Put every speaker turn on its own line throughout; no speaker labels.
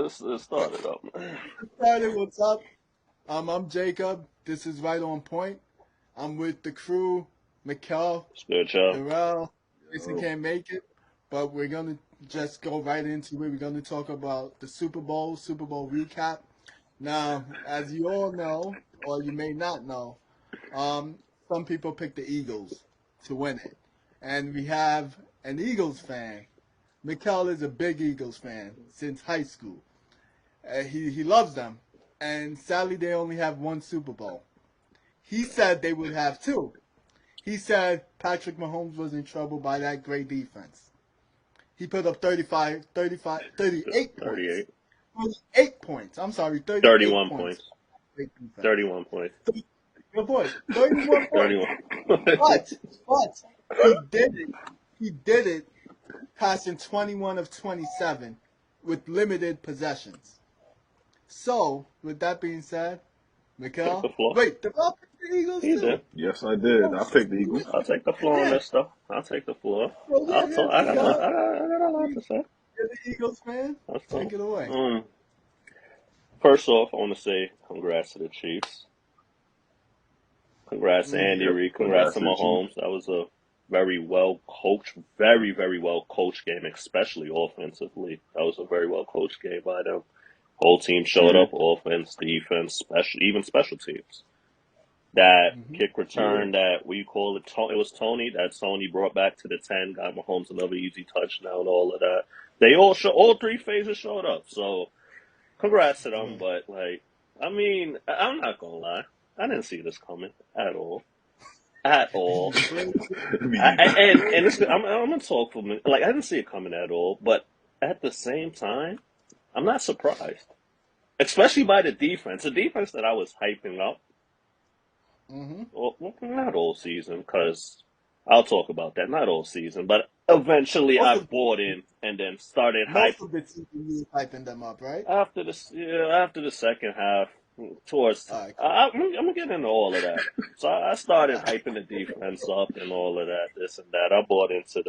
Let's start it up.
Started, what's up? I'm Jacob. This is Right on Point. I'm with the crew, Mikkel,
It's good, y'all.
Darrell. Jason
Yo,
can't make it, but we're gonna just go right into it. We're gonna talk about the Super Bowl recap. Now, as you all know, or you may not know, um, some people pick the Eagles to win it, and we have an Eagles fan. Mikkel is a big Eagles fan since high school. He loves them, and sadly they only have one Super Bowl. He said they would have two. He said Patrick Mahomes was in trouble by that great defense. He put up 38 points.
38.
38 points. I'm sorry, 38
31
points.
points.
Great defense.
31 points.
Good boy. 31 points.
31.
But, but, he did it. He did it passing 21 of 27 with limited possessions. So, with that being said,
Take the
Mikhail,
floor.
wait, the Falcons the Eagles
He
too.
did.
yes, I did. I picked the Eagles.
I'll take the floor on
Yeah,
this stuff. I'll take the floor.
so
I'll
yeah,
talk. I got,
Mikhail,
I got a lot to say.
you're the Eagles fan.
Let's
Take
talk.
it away.
First off, I want to say congrats to the Chiefs. Congrats to Andy
Yep.
Reid. Congrats
Congrats
to
to the Chiefs.
Mahomes. That was a very well coached, very, very well coached game, especially offensively. That was a very well coached game by them. Whole team showed
hmm
up, offense, defense, even special teams. That
Hmm.
kick
Yeah.
return that we call it, it was Tony, that Tony brought back to the 10, got Mahomes another easy touchdown, all of that. They all three phases showed up. So congrats to them.
Yeah.
But, like, I mean, I'm not going to lie. I didn't see this coming at all. At all.
Me either.
And I'm going to talk for me. Like, I didn't see it coming at all. But at the same time, I'm not surprised. Especially by the defense. The defense that I was hyping up.
Hmm.
Well, not all season, because I'll talk about that. Not all season, but eventually
Most
I
of
bought in and then started hype
most of the season you were hyping them up, right?
after the second half. Towards
All right, cool.
I'm gonna get into all of that. So I started hyping the defense up and all of that, this and that. I bought into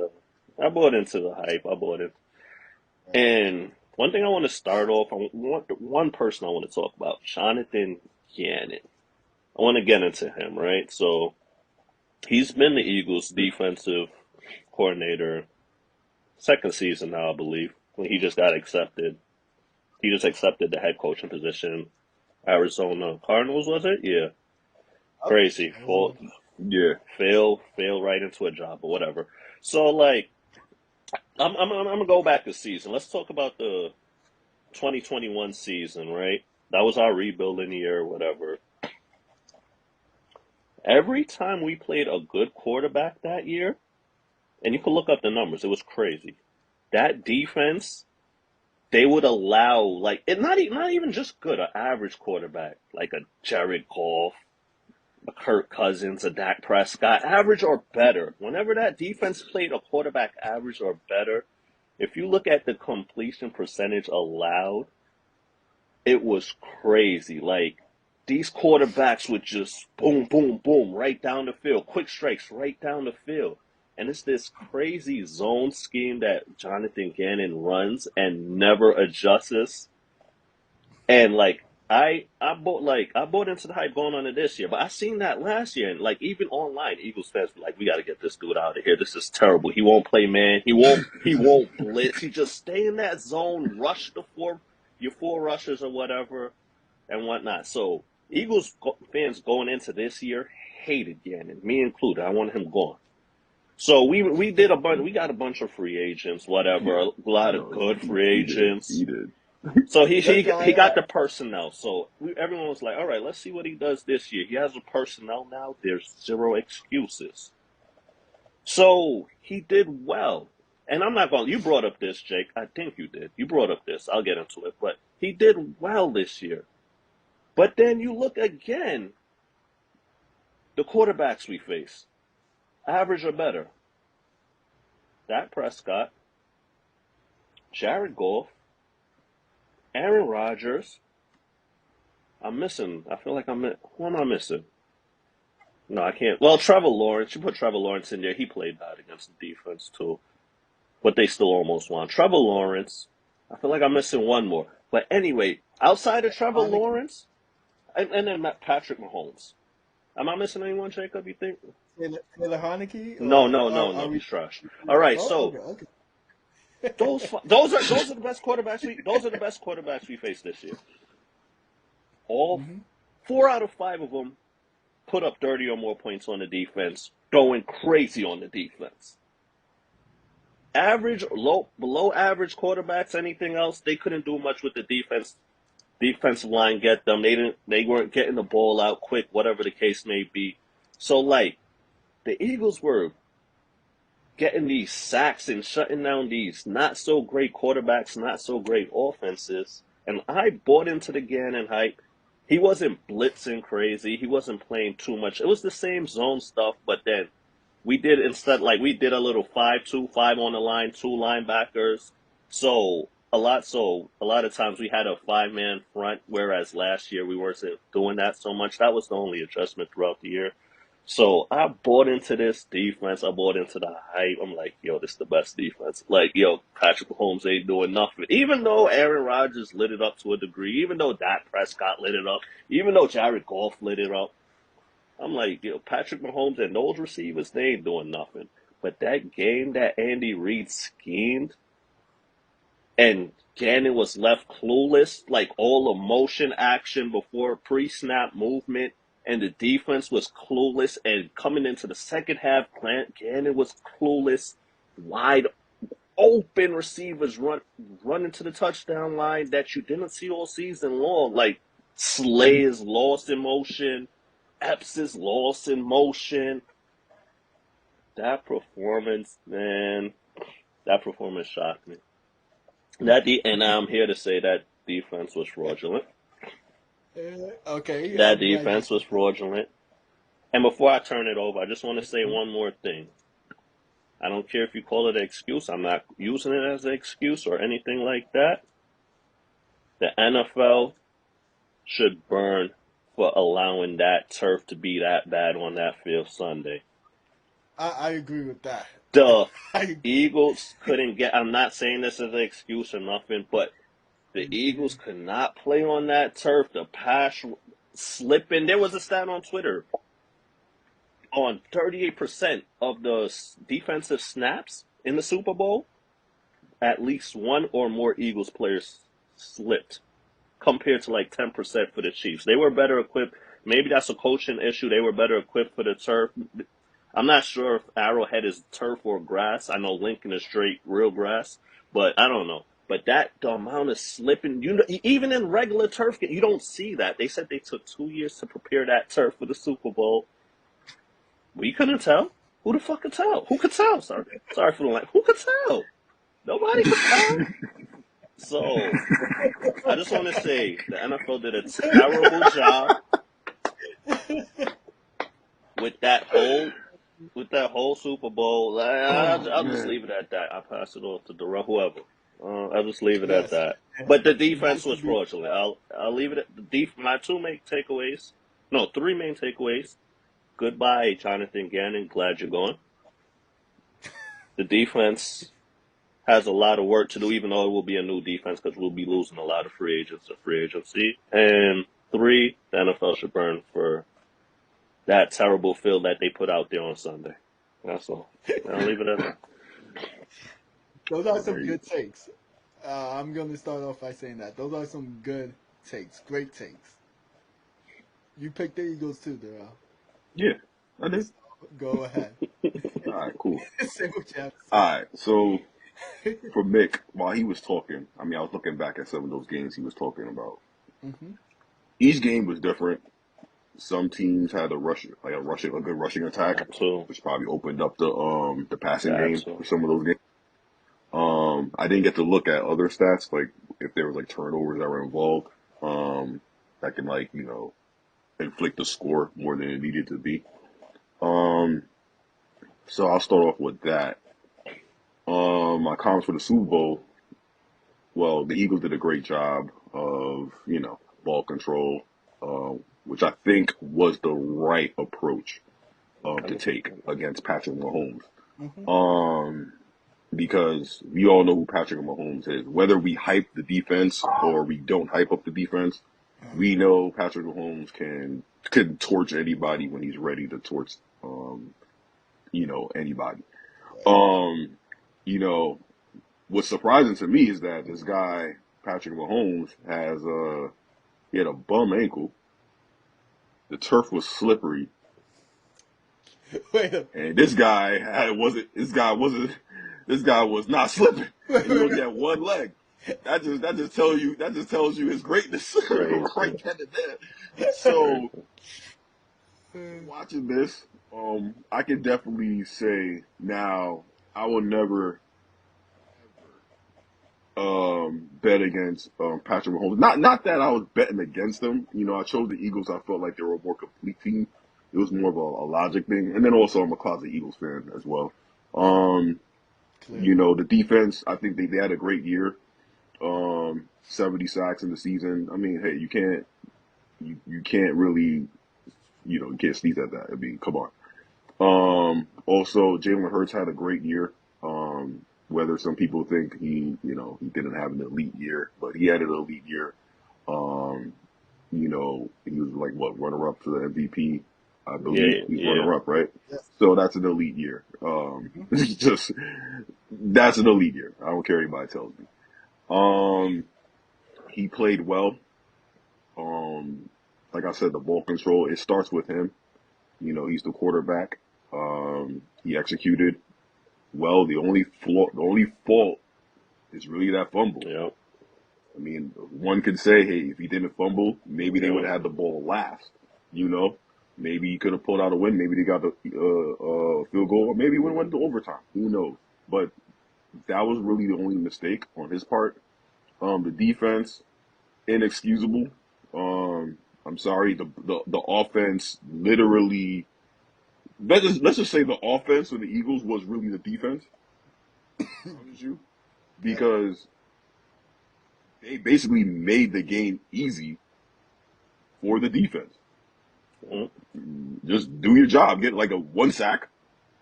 the hype. I bought it. And one thing I want to start off, one person I want to talk about, Jonathan Gannon. I want to get into him, right? So he's been the Eagles' defensive coordinator second season now, I believe, when he just got accepted. He just accepted the head coaching position. Arizona Cardinals, was it? Yeah.
Yep.
Crazy. Fall,
Yeah.
fail right into a job or whatever. So, like, I'm going to go back this season. Let's talk about the 2021 season, right? That was our rebuilding year, whatever. Every time we played a good quarterback that year, and you can look up the numbers, it was crazy. That defense, they would allow, like, not even just good, an average quarterback, like a Jared Goff, a Kirk Cousins, a Dak Prescott, average or better. Whenever that defense played a quarterback average or better, if you look at the completion percentage allowed, it was crazy. Like, these quarterbacks would just boom, boom, boom, right down the field, quick strikes right down the field. And it's this crazy zone scheme that Jonathan Gannon runs and never adjusts. And I bought into the hype going on to this year, but I seen that last year, and like even online, Eagles fans were like, "We got to get this dude out of here. This is terrible. He won't play man. He won't blitz. He just stay in that zone, rush your four rushers or whatever and whatnot." So fans going into this year hated Gannon, me included. I wanted him gone. So we did a bunch. We got a bunch of free agents, whatever. A lot of
No,
good free
he did.
agents.
He did.
So he he
Listen,
he got the personnel. So everyone was like, "All right, let's see what he does this year." He has the personnel now. There's zero excuses. So he did well. And I'm not going. You brought up this, Jake. I think you did. You brought up this. I'll get into it. But he did well this year. But then you look again. The quarterbacks we face, average or better. Dak Prescott, Jared Goff, Aaron Rodgers. I'm missing. I feel like who am I missing? No, I can't. Well, Trevor Lawrence. You put Trevor Lawrence in there. He played bad against the defense too, but they still almost won. Trevor Lawrence. I feel like I'm missing one more. But anyway, outside of Trevor
Heineke,
Lawrence and then Patrick Mahomes, am I missing anyone, Jacob? You think?
Taylor Heineke,
No,
or
no, no,
are
no.
we?
He's trash. All right,
Oh,
so
okay,
those are the best quarterbacks. Those are the best quarterbacks we faced this year. All
hmm
4 out of 5 of them put up 30 or more points on the defense, going crazy on the defense. Average, below average quarterbacks, anything else, they couldn't do much with the defense. Defensive line get them. They weren't getting the ball out quick, whatever the case may be. So like the Eagles were getting these sacks and shutting down these not so great quarterbacks, not so great offenses. And I bought into the Gannon hype. He wasn't blitzing crazy. He wasn't playing too much. It was the same zone stuff, but then we did a little 5-2, 5 on the line, 2 linebackers. So a lot of times we had a 5-man front, whereas last year we weren't doing that so much. That was the only adjustment throughout the year. So I bought into this defense. I bought into the hype. I'm like, yo, this is the best defense. Like, yo, Patrick Mahomes ain't doing nothing. Even though Aaron Rodgers lit it up to a degree, even though Dak Prescott lit it up, even though Jared Goff lit it up, I'm like, yo, Patrick Mahomes and those receivers, they ain't doing nothing. But that game that Andy Reid schemed and Gannon was left clueless, like all the motion action before pre-snap movement, and the defense was clueless. And coming into the second half, Gannon was clueless. Wide open receivers running to the touchdown line that you didn't see all season long. Like Slay is lost in motion, Epps is lost in motion. That performance, man, that performance shocked me. And I'm here to say that defense was fraudulent.
okay.
That
I'm glad you
defense was
said that.
fraudulent. And before I turn it over, I just want to say
Mhm.
one more thing. I don't care if you call it an excuse. I'm not using it as an excuse or anything like that. The NFL should burn for allowing that turf to be that bad on that field Sunday.
I agree with that.
The
I
Eagles couldn't get, I'm not saying this as an excuse or nothing, but the
agree.
Eagles could not play on that turf. The pass slipping. There was a stat on Twitter on 38% of the defensive snaps in the Super Bowl, at least one or more Eagles players slipped compared to like 10% for the Chiefs. They were better equipped. Maybe that's a coaching issue. They were better equipped for the turf. I'm not sure if Arrowhead is turf or grass. I know Lincoln is straight real grass, but I don't know. But the amount of slipping, even in regular turf, you don't see that. They said they took 2 years to prepare that turf for the Super Bowl. We couldn't tell. Who the fuck could tell? Who could tell? Sorry for the line. Who could tell? Nobody could tell. So I just want to say the NFL did a terrible job with that whole Super Bowl.
Oh
I'll just
man.
leave it at that. I'll pass it on to Durant, whoever. I'll just leave it at
Yes.
that. But the
It has
defense
to
was
be.
fraudulent. I'll leave it at my two main takeaways. No, three main takeaways. Goodbye, Jonathan Gannon. Glad you're gone. The defense has a lot of work to do, even though it will be a new defense because we'll be losing a lot of free agents to free agency. And three, the NFL should burn for that terrible field that they put out there on Sunday. That's all. I'll leave it at that.
Those are some
There you
good takes. I'm gonna start off by saying that those are some good takes, great takes. You picked the Eagles too, Darrell.
Yeah, I did.
So go ahead.
All right, cool.
Say what you have
All
to
right, so for Mick, while he was talking, I mean, I was looking back at some of those games he was talking about.
say. hmm
Each game was different. Some teams had a good rushing attack,
That too.
which probably opened up the passing
That
game
too.
for some of those games. I didn't get to look at other stats, like if there was like turnovers that were involved, that can like, inflict the score more than it needed to be. Um, so I'll start off with that. My comments for the Super Bowl. Well, the Eagles did a great job of, ball control, which I think was the right approach to take against Patrick Mahomes.
hmm
Um, because we all know who Patrick Mahomes is. Whether we hype the defense or we don't hype up the defense, we know Patrick Mahomes can torch anybody when he's ready to torch anybody. Um, you know, what's surprising to me is that this guy, Patrick Mahomes, he had a bum ankle. The turf was slippery.
Wait,
And this guy was not slipping.
wait,
And he
wait,
only had one leg. That just tells you his greatness right
Crazy.
then and there. So
Crazy.
wait.
watching this, I can definitely say now I will never bet against Patrick Mahomes. Not that I was betting against them. I chose the Eagles. I felt like they were a more complete team. It was more of a logic thing, and then also I'm a closet Eagles fan as well. Um,
Clearly.
the defense. I think they had a great year. 70 sacks in the season. I mean, hey, you can't really you can't sneeze at that. I mean, come on. Also, Jalen Hurts had a great year. Whether some people think he didn't have an elite year, but he had an elite year. Um, he was like what runner up to the MVP, I believe.
Yeah,
He's
yeah.
runner up, right?
Yes.
So that's an elite year. Just that's an elite year. I don't care what anybody tells me. Um, he played well. Um, like I said, the ball control it starts with him. He's the quarterback. He executed well. The only fault is really that fumble.
Yep.
I mean, one could say, hey, if he didn't fumble, maybe they would
Yep.
have had the ball last. You know, maybe he could have pulled out a win. Maybe they got the field goal, or maybe it would have went to overtime. Who knows? But that was really the only mistake on his part. The defense, inexcusable. I'm sorry. The offense literally. Let's just say the offense of the Eagles was really the defense. Promise you,
Yep.
because they basically made the game easy for the defense.
Mm.
Just do your job. Get like a one sack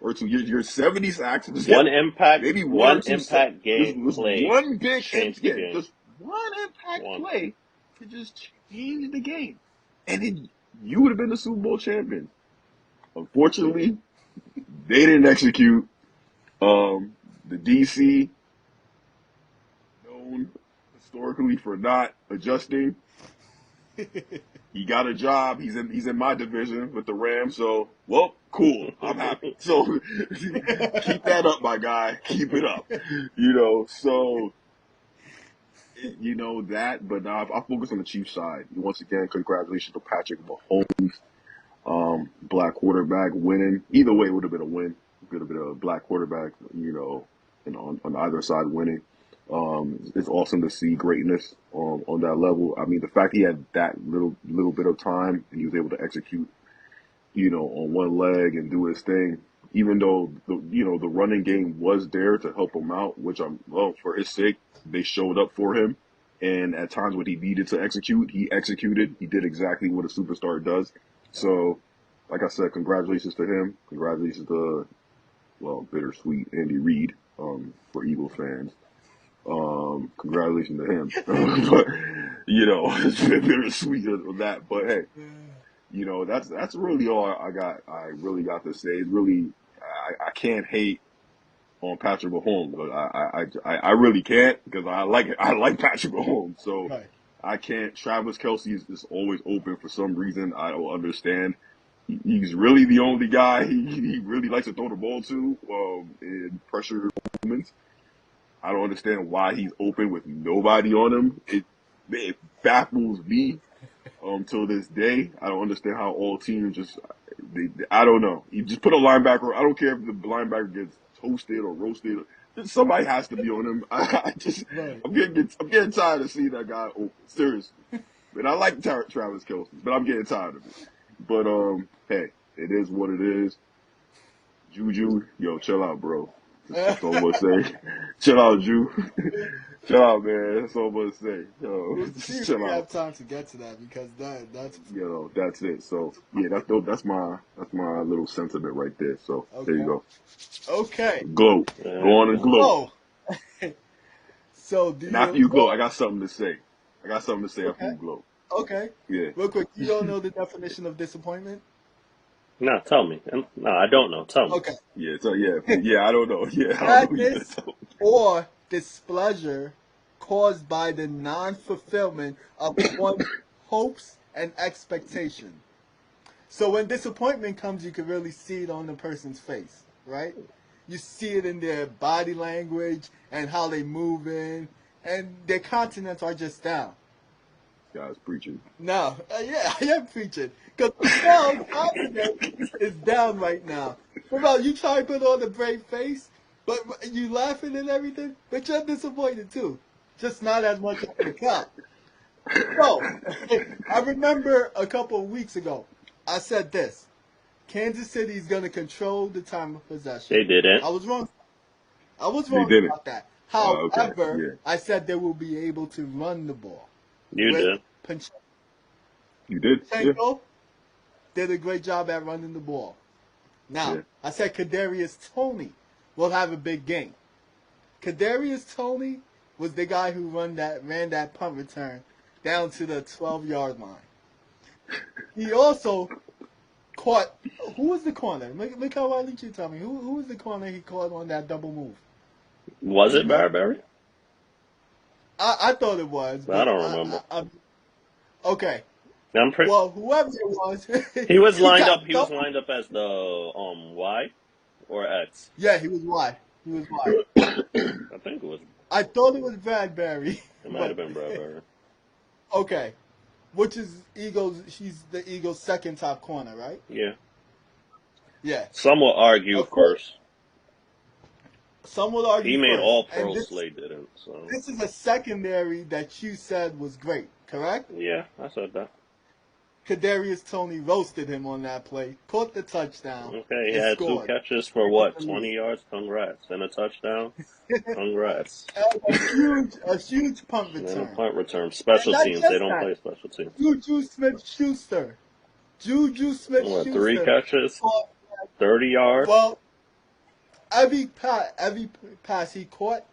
or two. Your 70 sacks. Just get
One impact,
maybe one or
one
two sacks.
impact
Just,
game
just
play
one big
changed the game.
just one impact
One.
play to just change the game, and then you would have been the Super Bowl champion. Unfortunately, they didn't execute. The DC known historically for not adjusting. He got a job. He's in my division with the Rams. So, well, cool. I'm happy. So, keep that up, my guy. Keep it up. So that. But now I focus on the Chiefs side. Once again, congratulations to Patrick Mahomes, black quarterback winning. Either way, it would have been a win. It could have been a black quarterback. And on either side winning. It's awesome to see greatness on that level. I mean, the fact he had that little bit of time and he was able to execute, on one leg and do his thing, even though the running game was there to help him out, which for his sake, they showed up for him. And at times when he needed to execute, he executed. He did exactly what a superstar does. So, like I said, congratulations to him. Congratulations to, well, bittersweet Andy Reid, for Eagles fans. Congratulations to him. But it's been bittersweet on that. But hey, that's really all I got. I really got to say. It's really I can't hate on Patrick Mahomes, but I really can't because I like it. I like Patrick Mahomes, so
Right.
I can't. Travis Kelce is always open for some reason. I don't understand. He's really the only guy he really likes to throw the ball to in pressure moments. I don't understand why he's open with nobody on him. It baffles me till this day. I don't understand how all teams I don't know. You just put a linebacker. I don't care if the linebacker gets toasted or roasted. Somebody has to be on him.
Right.
I'm getting tired of seeing that guy open. Seriously. And I like Travis Kelce, but I'm getting tired of it. But hey, it is what it is. Juju, yo, chill out, bro. That's all I'm gonna say. Chill out, Drew. Chill out, man. That's all I'm gonna say. Yo,
We'll see
just
if
chill
we have
out.
time to get to that because that's
You know, that's it. So yeah, that's dope. That's my little sentiment right there. So there you
okay.
go.
Okay.
Gloat.
Yeah,
Go on and gloat.
So, so do
And after
you?
you gloat, I got something to say. I got something to say after
Okay.
you gloat.
Okay.
Yeah.
Real quick, you don't know the definition of disappointment?
no, tell me. No, I don't know. Tell me.
Okay.
Yeah. So yeah. I don't know. Yeah, I don't know either.
Sadness or displeasure caused by the non-fulfillment of one's hopes and expectation. So when disappointment comes, you can really see it on the person's face, right? You see it in their body language and how they move in, and their countenance are just down.
Guys preaching.
No, yeah, I am preaching. Because Michelle's confidence is down right now. What about you try to put on a brave face, but you laughing and everything, but you're disappointed too. Just not as much as the cup. So, I remember a couple of weeks ago, I said this. Kansas City is going to control the time of
They
possession.
didn't.
I was wrong. I was
They
wrong
didn't.
about that.
Okay.
However,
Yeah.
I said they will be able to run the ball
You
with
did.
You did. Yeah.
Pacheco. Did a great job at running the ball. Now,
Yeah.
I said Kadarius Toney will have a big game. Kadarius Toney was the guy who ran that punt return down to the 12-yard line. He also caught. Who was the corner? Mikhail, why didn't you tell me? Who was the corner he caught on that double move?
Was
Do you
it
know?
Barberry?
I thought it was,
I
but
don't remember.
okay.
I'm pretty.
Well, whoever it was,
He was
he
lined up.
got
He was
double.
lined up as the Y or X.
Yeah, he was wide. He was wide.
I think it was.
I thought it was Bradbury,
It might have
but
been Barberry.
okay. Which is Eagles? She's the Eagles' second top corner, right?
Yeah.
Yeah.
Some will argue
Of course,
first.
some would
He
argue
made
first,
all
and
pro. Slay didn't. So
this is a secondary that you said was great, correct?
yeah, I said that.
Kadarius Toney roasted him on that play, caught the touchdown,
Okay, he
and
had two
scored.
catches for what? 20 yards. Congrats, and a touchdown. Congrats.
And a huge punt
And then a
return,
punt return.
and
Special
not
teams. They
just
don't
that.
play special teams.
Juju Smith-Schuster, Juju
What? Three
Smith-Schuster.
catches,
Caught,
30 yards.
well, every pass he caught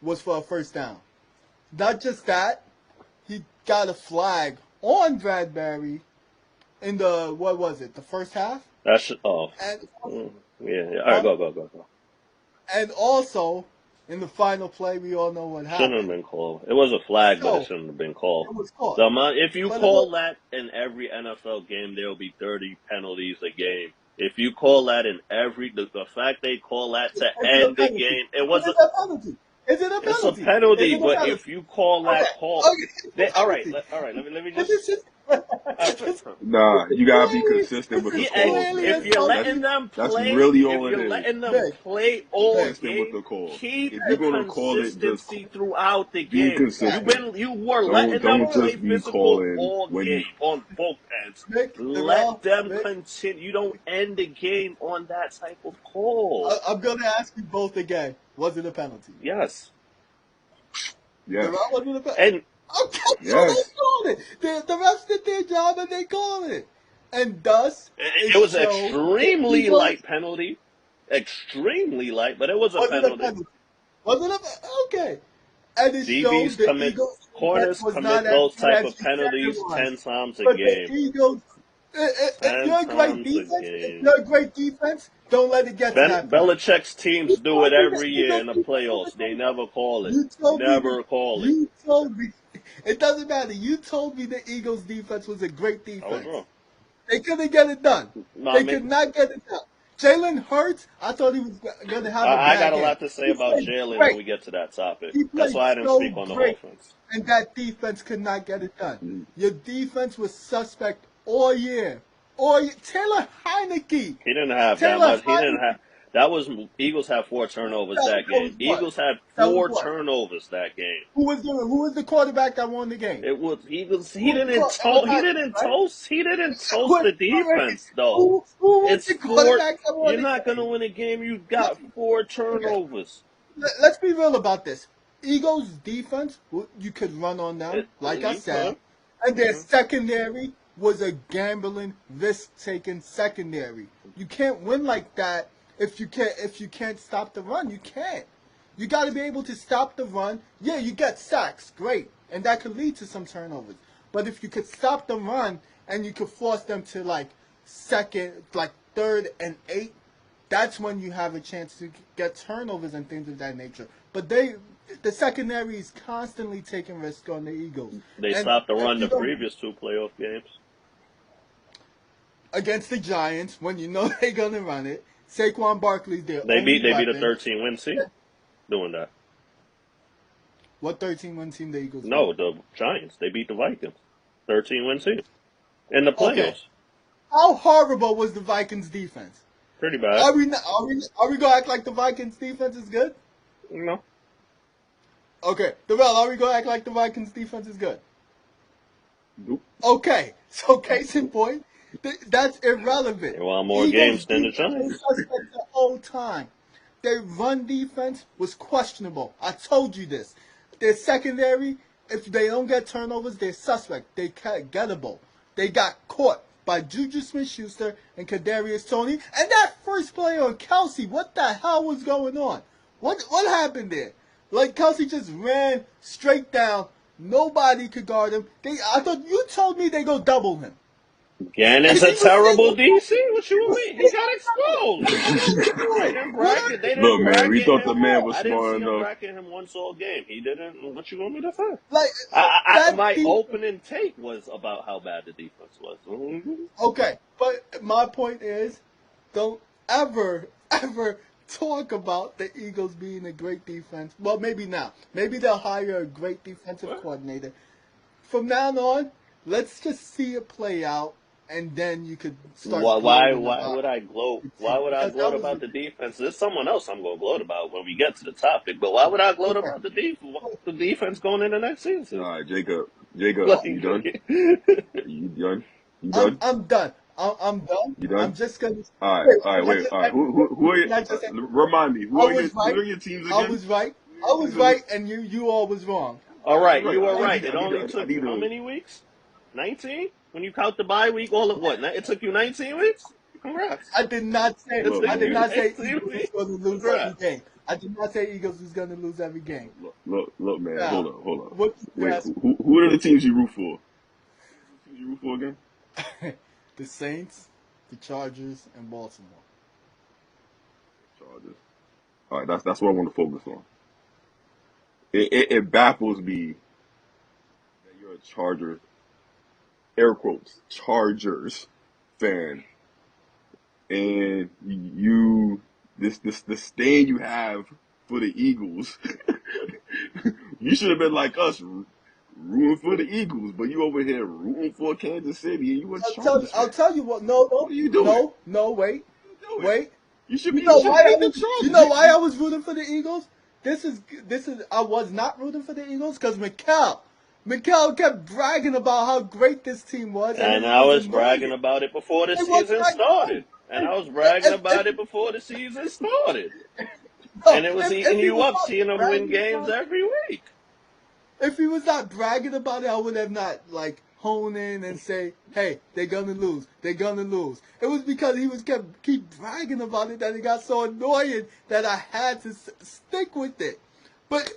was for a first down. Not just that, he got a flag on Bradbury in the what was it? The first half,
That's oh.
and
Yeah. All right,
huh?
go.
And also in the final play, we all know what
Shouldn't have
happened.
been called. It was a flag, but it
So
shouldn't have been called.
it was caught,
The amount, if you
but it was
call that in every NFL game, there will be 30 penalties a game. If you call that in the fact they call that to
is it a
end the
penalty?
game, it
Is
was
it a penalty? Is it a
it's a
penalty? Is
penalty.
it a
But
penalty?
if you call
Okay,
that call,
it's a
all right,
penalty.
all right. Let me
This
just.
is just this,
Nah,
is
you gotta be
clearly
consistent
this
with
is
the
Yeah, and
calls,
clearly a
if
man.
you're
That's
letting
penalty.
them
that's
play,
really
if
all it
you're
is.
letting them
Big,
play
Be
all
big,
consistent with
game,
the calls.
keep
If you're
the
big.
gonna call it, just
consistency throughout the
be
game.
consistent.
You were
Don't
letting them
don't
play
just be
physical
calling
all
when you.
game on both ends.
Vic,
Let
Darrell,
them
Vic,
continue. You don't end the game on that type of call.
I'm going to ask you both again. Was it a penalty?
Yes,
Darrell,
Yes,
was it a penalty?
and
Okay, so they
yes.
called it. The refs did their job and they called it. And thus, it
it was an
showed the
extremely
Eagles.
light penalty. Extremely light, but it was a
Was it a
penalty.
penalty? Was it a okay? And it showed
DBs
the
commit
Eagles defense
corners
was not
commit
as
those
good
type
as
of
you said it
penalties
was.
10 times a
But the
game.
Eagles, if
10
you're a great
times a
defense, if
game.
you're a great defense, don't let it get to that point.
Belichick's teams
You
do it
told me the
every year
Eagles
in the
defense was
playoffs.
a
They
great
never
defense.
call it.
You told me that.
Never call it.
You told me. It doesn't matter. You told me the Eagles defense was a great
I was
defense.
wrong.
They couldn't get it done.
No, I
They
mean,
could not get it done. Jalen Hurts, I thought he was going to have a
I
bad
got a
game.
lot to say
He
about
played
Jalen when
great.
we get to that topic.
He
That's
played
why I didn't
so
speak on the
great,
offense.
and that defense could not get it done.
Mm.
Your defense was suspect all year. All year. Taylor Heineke.
He didn't have that
Taylor
much. He didn't have.
Heineke.
That was Eagles had 4 turnovers that
That was
game.
what?
Eagles had
That was
four
what?
turnovers that game.
Who was the quarterback that won the game?
It was Eagles.
Who was the it was
He
Hines,
didn't
right?
toast. He didn't toast
Wait,
the
wait,
defense though.
who was
It's
the
four.
quarterback that won
You're
the
not gonna
game?
win a game. You
Let's,
got four
okay,
turnovers.
let's be real about this. Eagles defense, you could run on them, like I
You
said,
could.
and their
Mhm.
secondary was a gambling, risk-taking secondary. You can't win like that if you can't stop the run. You can't. You got to be able to stop the run. Yeah, you get sacks, great, and that could lead to some turnovers. But if you could stop the run and you could force them to third and 8, that's when you have a chance to get turnovers and things of that nature. But the secondary is constantly taking risks on the Eagles.
They
And
stopped the
if
run
you
the
don't
previous 2 playoff games.
against the Giants, when you know they're gonna run it, Saquon Barkley's their
They
only
beat a
weapon.
13-win team doing that.
What 13-win team the Eagles beat?
No, the Giants. They beat the Vikings. 13-win team in the
Okay.
playoffs.
How horrible was the Vikings defense?
Pretty bad.
Are we gonna act like the Vikings defense is good?
No.
Okay, Darrell, are we gonna act like the Vikings defense is good?
Nope.
Okay, so case in point, that's irrelevant.
They won more
Eagles
games than the
defense was
Giants.
suspect the whole time. Their run defense was questionable. I told you this. Their secondary, if they don't get turnovers, they're suspect. They're gettable. They got caught by Juju Smith-Schuster and Kadarius Toney. And that first play on Kelsey, what the hell was going on? What happened there? Like Kelsey just ran straight down. Nobody could guard him. I thought you told me they go double him. And
Gannon's a
he was
terrible
sitting,
DC. What
he
you
was
mean? He
sitting
got exposed. They didn't
What
bracket. They
Look,
didn't
man, we
bracket
thought the
him.
man was
I didn't
smart
see him
enough.
bracket him once all game. He didn't. What you want me to say?
like that
My
defense.
opening take was about how bad the defense was.
Okay, but my point is, don't ever talk about the Eagles being a great defense. Well, maybe now. Maybe they'll hire a great defensive coordinator. From now on, let's just see it play out, and then you could start gloating
Why
about
would I gloat?
the
Why
team
would I
because that
gloat
was
about the defense? There's someone else I'm going to gloat about when we get to the topic. But why would I gloat
okay.
about the defense? The defense going into next season?
All right, Jacob,
Like,
you done? You done? You
I'm
done?
I'm done. I'm done.
You
I'm
done?
just gonna
All right,
Can I
wait.
just
All right,
end it real
who
quick?
are you?
Can I just end it?
Remind me.
I was
Who
right.
are your teams
I
again?
was right.
Who are
I
your
was
teams again?
right, and you all was wrong.
all
Right,
right,
right.
you were
I
right.
need,
It
I need,
only
I
took
need
how
to.
many weeks? 19? When you count the bye week, all of what? It took you 19 weeks? Congrats.
I did not say
It
Look,
took
I did
you
man.
not say
19
Eagles was
weeks?
going to lose every
Congrats.
game. I did not say Eagles was going to lose every game.
Look, man.
Now,
Hold up.
what you
Wait,
ask
who are the teams you root for? Who teams you root for again?
the Saints, the Chargers, and Baltimore.
Chargers. All right, that's what I want to focus on. It baffles me that you're a Chargers, air quotes, Chargers fan, and this disdain you have for the Eagles. You should have been like us, rooting for the Eagles, but you over here rooting for Kansas City, and you a Chargers
I'll
fan.
tell you what. No,
What are you doing?
wait,
What are you doing?
wait.
You should hate the
You
Chargers.
know why I was rooting for the Eagles? This is I was not rooting for the Eagles because Mikel kept bragging about how great this team was, and
And
it
I
was
was bragging
annoying.
about it before the
It was
season
not
started. And I was bragging about
if,
it before the season started.
no,
And it was eating
if he
you
was
up,
not
seeing them win
bragging
games
about it,
every week.
if he was not bragging about it, I would have not hone in and say, "Hey, they're gonna lose. They're gonna lose." It was because he was keep bragging about it that it got so annoying that I had to stick with it. But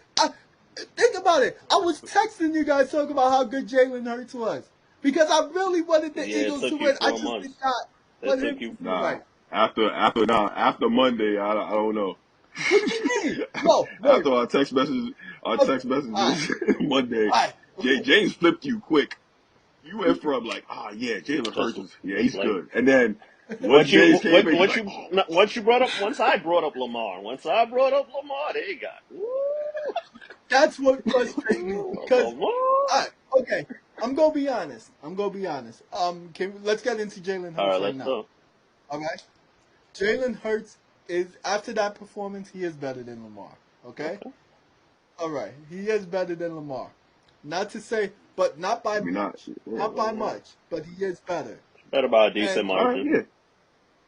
think about it. I was texting you guys talking about how good Jalen Hurts was because I really wanted the
Yeah, it
Eagles to
took you
win. I
4
just did
months.
not
It
want
took
him to
you.
be
Nah,
right.
after Monday, I don't know.
What do you mean? No, wait.
After our
Okay.
text
All right.
messages Monday,
All right. Okay.
James flipped you quick. You went from like, yeah, Jalen
Just
Hurts he's
like
good, and then once
once you
James came in, he's
once
like,
you
oh,
once you brought up once I brought up Lamar. Once I brought up Lamar, they got
That's what frustrates me because,
Lamar.
okay, I'm gonna be honest. Let's get into Jalen
All
Hurts
right,
right
let's
now.
go.
All right, Jalen Hurts is after that performance, he is better than Lamar. Okay?
Okay.
All right. He is better than Lamar. Not to say, but not by
I mean, not.
much.
Yeah,
Not by much, but he is better.
Better by a decent
And
all right.
margin.
Yeah.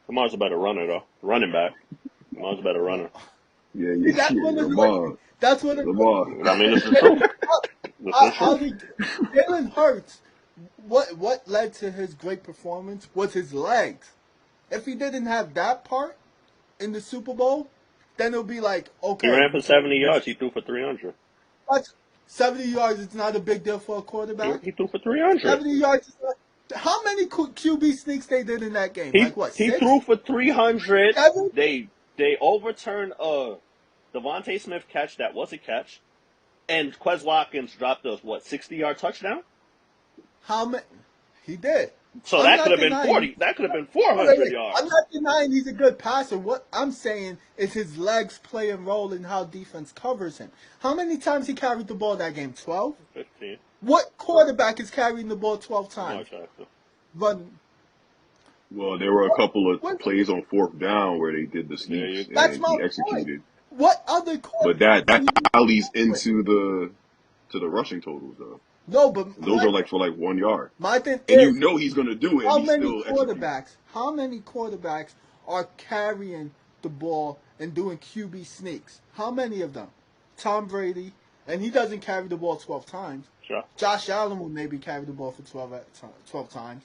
Lamar's a better runner though. Running back. Lamar's a better
no,
runner.
Yeah.
see,
Yeah.
that's
Yeah.
what annoys me.
Lamar.
That's what annoys
Lamar.
me.
I mean, it's the truth.
Jalen,
It's the
how
truth.
did Jalen Hurts? What led to his great performance was his legs. If he didn't have that part in the Super Bowl, then it'll be like,
He
okay,
ran for
we can
70
this
yards. He threw for 300.
but 70 yards is not a big deal for a quarterback.
He threw for 300.
70 yards is not. How many QB sneaks they did in that game?
He
Like what,
he threw
6?
for 300.
7?
They overturned a Devontae Smith catch that was a catch, and Quez Watkins dropped a 60-yard touchdown.
How many? He did.
So
I'm
that could
not
have been
denying.
40. That could have been
Wait,
400
wait. I'm
yards.
not denying he's a good passer. What I'm saying is his legs play a role in how defense covers him. How many times he carried the ball that game? 12?
15.
What quarterback is carrying the ball 12
Lamar
times?
Jackson.
Running.
Well, there were a
What?
couple of
What?
plays on fourth down where they did the
There you
sneaks
go.
That's
and
my
he
point.
executed.
What other
But
quarterback
that
can you
tallies
with?
into the rushing totals though.
No, but
And those are like for like 1 yard.
my thing
And you
is,
know he's gonna do it and
how
he
many
still executes.
quarterbacks? How many quarterbacks are carrying the ball and doing QB sneaks? How many of them? Tom Brady, and he doesn't carry the ball 12 times.
Sure.
Josh Allen will maybe carry the ball for 12 times,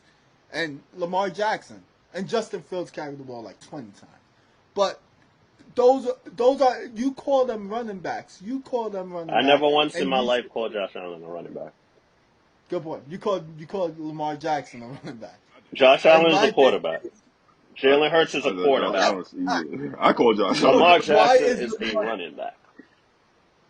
and Lamar Jackson and Justin Fields carry the ball like 20 times. But those are you call them running backs. You call them running
I never
backs,
once in
and
my
you
life called Josh Allen a running back.
good point. You called Lamar Jackson a running back.
Josh
And
Allen is a
my thing
quarterback.
is,
Jalen Hurts is
I,
a
I, I,
quarterback.
don't see I call Josh Allen
Lamar
a running
why
back.
Jackson
is
is a
Lamar?
running back.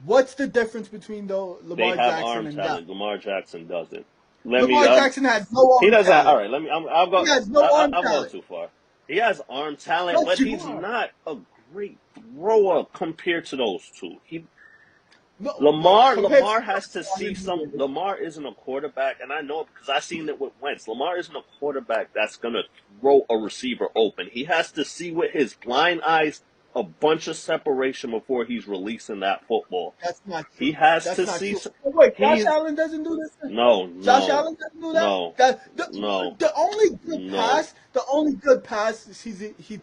What's the difference between
They
Lamar
have
Jackson
arm
and that?
talent. Lamar Jackson doesn't. Let me.
Lamar Jackson has no
He
arm
doesn't. All
talent.
right. Let me. I'll
He
go.
has no arm
I'll go
talent.
too far. He has arm talent,
Yes,
but
you
he's
are.
not a great thrower compared to those two.
No, compared to
Lamar has to
Josh
see
Allen, he
some.
is.
Lamar isn't a quarterback, and I know it because I've seen it with Wentz. Lamar isn't a quarterback that's gonna throw a receiver open. He has to see with his blind eyes a bunch of separation before he's releasing that football.
That's not
He
true.
has
That's
to
not
see.
true. Oh, wait, Josh
He's
Allen doesn't do this.
no,
Josh
no,
Allen doesn't do that.
no,
That
no,
the only good
no.
pass, the only good pass he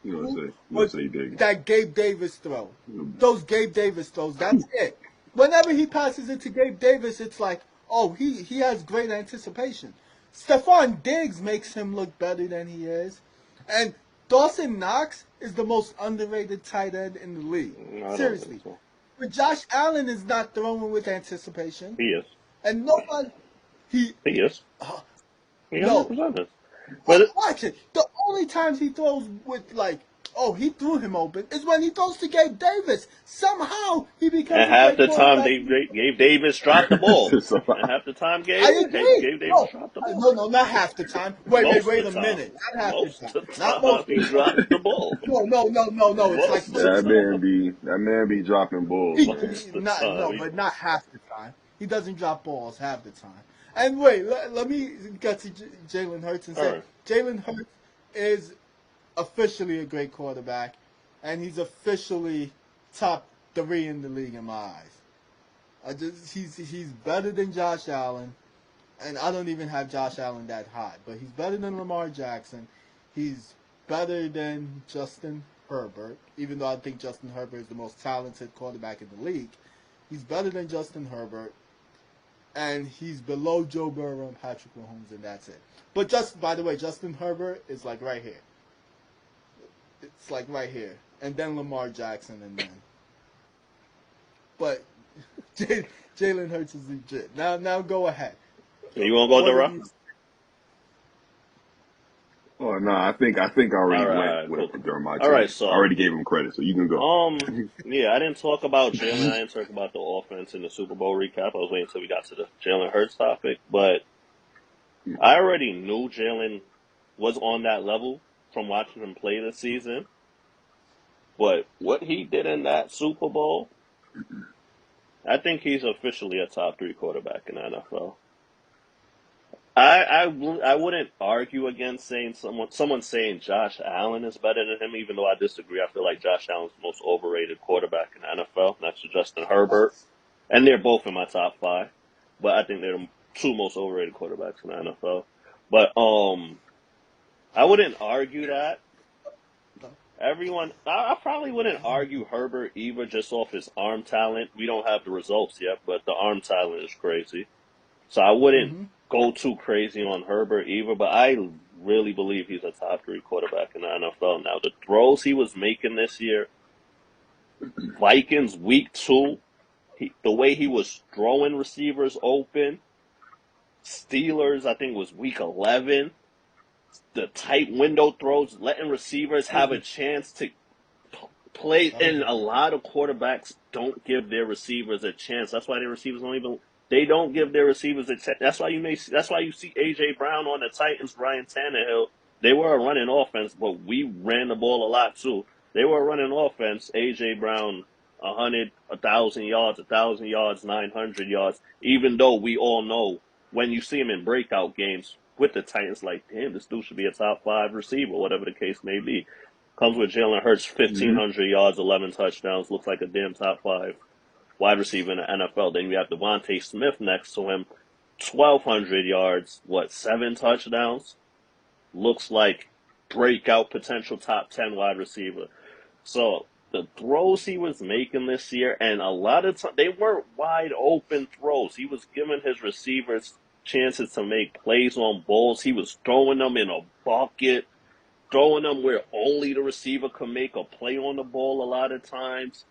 You know what I'm
threw
saying? You know what I'm
was
saying, Dig.
that Gabe Davis throw.
You know,
Those Gabe Davis throws. That's it. Whenever he passes it to Gabe Davis, it's like, oh, he has great anticipation. Stephon Diggs makes him look better than he is, and Dawson Knox is the most underrated tight end in the league.
I don't think
Seriously,
so.
but Josh Allen is not throwing with anticipation,
He is.
and nobody he
He is.
uh,
He
no
100% is. But
watch it. The only times he throws with like, oh, he threw him open is when he throws to Gabe Davis. Somehow he becomes
and
a
half
great
the time,
quarterback.
Gabe Davis dropped the ball.
so,
And half the time,
I agree.
Gabe Davis
No,
dropped the ball.
no, not half the time.
Most
Wait
of
a
the time.
minute. Not half the
Most
time.
of the
Not
time,
most of
he
the time.
dropped the ball.
No. It's like
Most of the
that
50.
man
time.
be dropping balls, man.
Most of the
Not
time.
no, but not half the time. He doesn't drop balls half the time. And wait, let me get to Jalen Hurts and
All
say
right.
Jalen Hurts is officially a great quarterback, and he's officially top 3 in the league in my eyes. He's better than Josh Allen, and I don't even have Josh Allen that high, but he's better than Lamar Jackson. He's better than Justin Herbert, even though I think Justin Herbert is the most talented quarterback in the league. He's better than Justin Herbert, and he's below Joe Burrow and Patrick Mahomes, and that's it. But by the way, Justin Herbert is like right here. It's like right here, and then Lamar Jackson, and then. But Jalen Hurts is legit. Now go ahead.
You want to go,
What have
Dara?
you?
Oh no, I think I already
All
went
right,
with
cool.
during my
All right,
turn. I
so
already gave him credit, so you can go.
yeah, I didn't talk about Jalen. I didn't talk about the offense in the Super Bowl recap. I was waiting until we got to the Jalen Hurts topic, but I already knew Jalen was on that level from watching him play this season. But what he did in that Super Bowl, I think he's officially a top 3 quarterback in the NFL. I wouldn't argue against saying someone saying Josh Allen is better than him, even though I disagree. I feel like Josh Allen's the most overrated quarterback in the NFL next to Justin Herbert, and they're both in my top five. But I think they're the two most overrated quarterbacks in the NFL. But I wouldn't argue that. I probably wouldn't argue Herbert either, just off his arm talent. We don't have the results yet, but the arm talent is crazy. So I wouldn't
Mm-hmm.
go too crazy on Herbert either, but I really believe he's a top three quarterback in the NFL now. The throws he was making this year, Vikings week two, the way he was throwing receivers open, Steelers, I think was week 11, the tight window throws, letting receivers have a chance to play,
Oh
and a
yeah.
lot of quarterbacks don't give their receivers a chance. That's why their receivers don't even. They don't give their receivers a chance. That's why you see AJ Brown on the Titans, Ryan Tannehill. They were a running offense, but we ran the ball a lot too. They were a running offense. AJ Brown, 100, 1,000 yards, 1,000 yards, 900 yards. Even though we all know when you see him in breakout games with the Titans, like, damn, this dude should be a top five receiver, whatever the case may be. Comes with Jalen Hurts,
Mm-hmm.
1,500 yards, 11 touchdowns. Looks like a damn top five wide receiver in the NFL. Then you have Devontae Smith next to him, 1,200 yards, seven touchdowns. Looks like breakout potential top 10 wide receiver. So the throws he was making this year, and a lot of times they weren't wide open throws. He was giving his receivers chances to make plays on balls. He was throwing them in a bucket, throwing them where only the receiver can make a play on the ball a lot of times.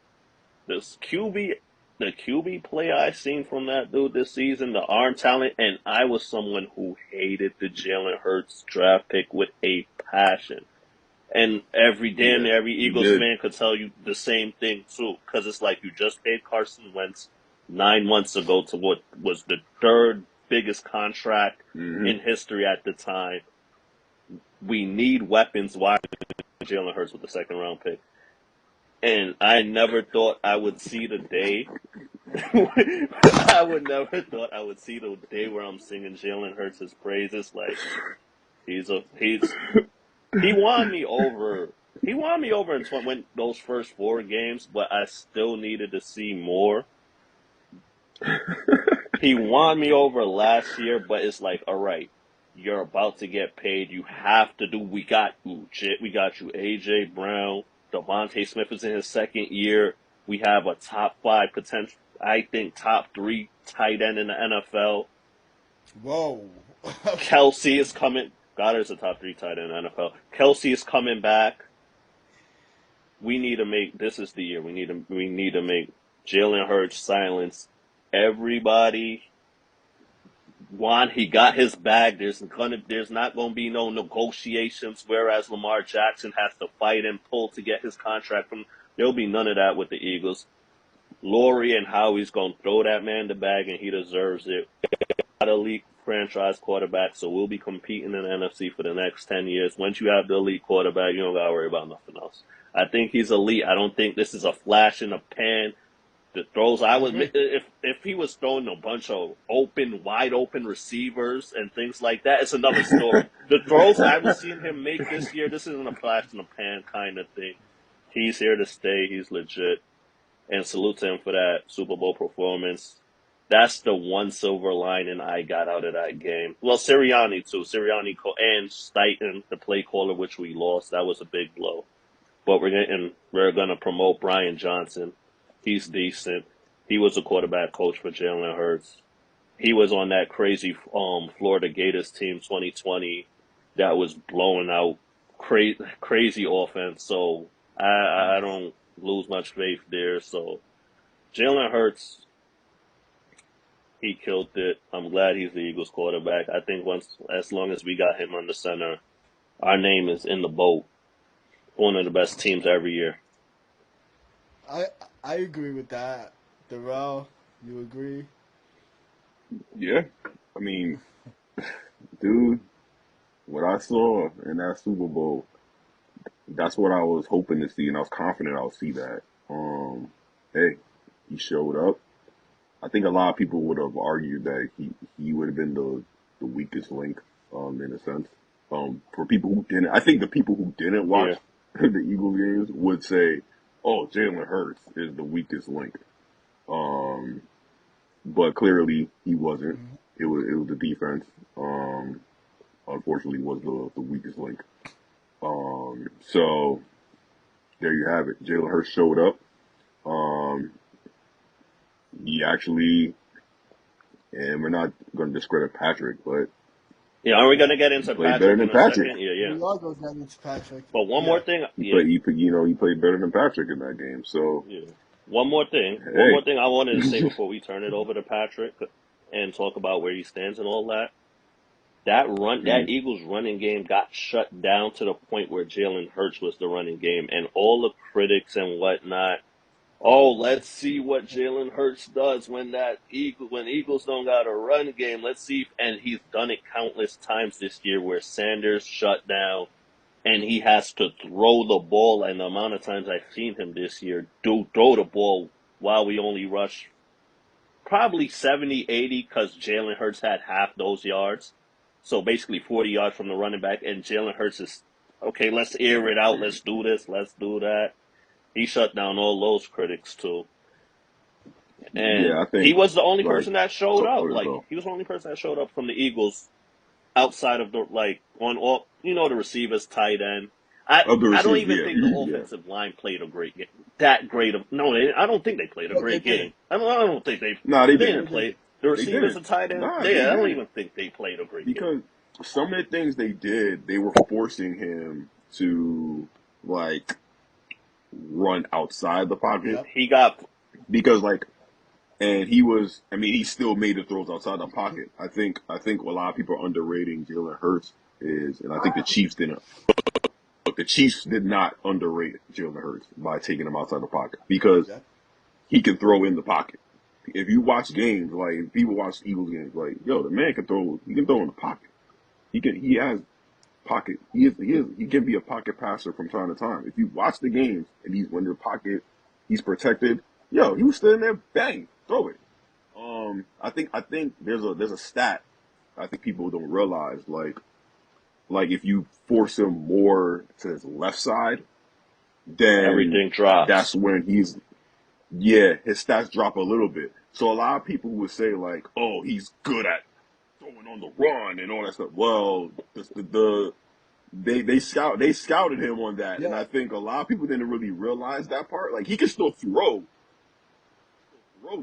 This QB, the QB play I seen from that dude this season, the arm talent, and I was someone who hated the Jalen Hurts draft pick with a passion. And damn
Yeah,
near every
you
Eagles
did.
fan could tell you the same thing too, because it's like you just paid Carson Wentz 9 months ago to what was the third biggest contract
Mm-hmm.
in history at the time. We need weapons. Why Jalen Hurts with the second round pick? And I never thought I would see the day. I would never thought I would see the day where I'm singing Jalen Hurts' praises. Like he won me over. He won me over in when those first four games, but I still needed to see more. He won me over last year, but it's like, all right, you're about to get paid. You have to do. We got you, AJ Brown. Devontae Smith is in his second year. We have a top five potential. I think top three tight end in the NFL.
Whoa.
Kelsey is coming. Goddard's a top three tight end in the NFL. Kelsey is coming back. We need to make. This is the year. We need to make Jalen Hurts silence everybody. Juan, he got his bag. There's not gonna be no negotiations. Whereas Lamar Jackson has to fight and pull to get his contract from. There'll be none of that with the Eagles. Laurie and Howie's gonna throw that man the bag, and he deserves it. Not a elite franchise quarterback, so we'll be competing in the NFC for the next 10 years. Once you have the elite quarterback, you don't gotta worry about nothing else. I think he's elite. I don't think this is a flash in the pan. The throws I
I
was
agree.
if he was throwing a bunch of wide open receivers and things like that, it's another story. The throws I was seeing him make this year, this isn't a flash in the pan kind of thing. He's here to stay. He's legit, and salute to him for that Super Bowl performance. That's the one silver lining I got out of that game. Well, Sirianni too. And Steichen, the play caller, which we lost. That was a big blow. But we're gonna promote Brian Johnson. He's decent. He was a quarterback coach for Jalen Hurts. He was on that crazy Florida Gators team 2020 that was blowing out crazy offense. So I don't lose much faith there. So Jalen Hurts, he killed it. I'm glad he's the Eagles quarterback. I think as long as we got him under center, our name is in the boat. One of the best teams every year.
I I agree with that. Darrell, you agree?
Yeah. I mean, dude, what I saw in that Super Bowl, that's what I was hoping to see, and I was confident I'll see that. Hey, he showed up. I think a lot of people would have argued that he would have been the the weakest link, in a sense. For people who didn't, I think the people who didn't
Yeah.
watch the Eagles games would say, "Oh, Jalen Hurts is the weakest link." Um, but clearly he wasn't.
Mhm.
It was the defense. Unfortunately, was the weakest link. So there you have it. Jalen Hurts showed up. Um, he actually, and we're not going to discredit Patrick, but
Yeah, are we gonna get
he
into
played better
Patrick
than
in a
Patrick.
second? Yeah, yeah.
We are going to get into Patrick.
But one more
Yeah.
thing,
He
yeah,
played, he played better than Patrick in that game. So
yeah. One more
hey,
thing I wanted to say before we turn it over to Patrick and talk about where he stands and all that. That
Mhm.
Eagles running game got shut down to the point where Jalen Hurts was the running game, and all the critics and whatnot. Oh, let's see what Jalen Hurts does when Eagles don't got a run game. Let's see, and he's done it countless times this year where Sanders shut down, and he has to throw the ball. And the amount of times I've seen him this year do throw the ball while we only rush probably 70, 80, because Jalen Hurts had half those yards. So basically 40 yards from the running back, and Jalen Hurts is, okay, let's air it out. Let's do this. Let's do that. He shut down all those critics too. And
Yeah, I
he
think
was the only
like
person that showed up.
okay,
Like,
go.
he was the only person that showed up from the Eagles outside of the, like, on all, the receivers, tight end. I,
Of the
I don't
receivers,
even think the
yeah.
offensive line played a great game. That great of, no, I don't think they played a
Yeah, they
great game.
did.
I don't think
Nah, they
they
didn't.
didn't
They did.
play, the
They
receivers
didn't.
and tight end,
Nah, they
yeah, I don't
didn't
even think they played a great game.
because some of the things they did, they were forcing him to like run outside the pocket
Yep.
He got,
because like and he was I mean he still made the throws outside the pocket. I think a lot of people are underrating Jalen Hurts is and I think the Chiefs didn't look the Chiefs did not underrate Jalen Hurts by taking him outside the pocket because
Yep.
he can throw in the pocket. If you watch games, like if people watch Eagles games, like yo, the man can throw. He can throw in the pocket. He has pocket. He can be a pocket passer from time to time. If you watch the games and he's when the pocket, he's protected. Yo, he was standing there, bang, throw it. I think there's a stat I think people don't realize like if you force him more to his left side, then
everything drops.
that's when his stats drop a little bit. So a lot of people would say like, oh, he's good at throwing on the run and all that stuff. Well, they scouted him on that, and
Yeah.
I think a lot of people didn't really realize that part. Like he can still throw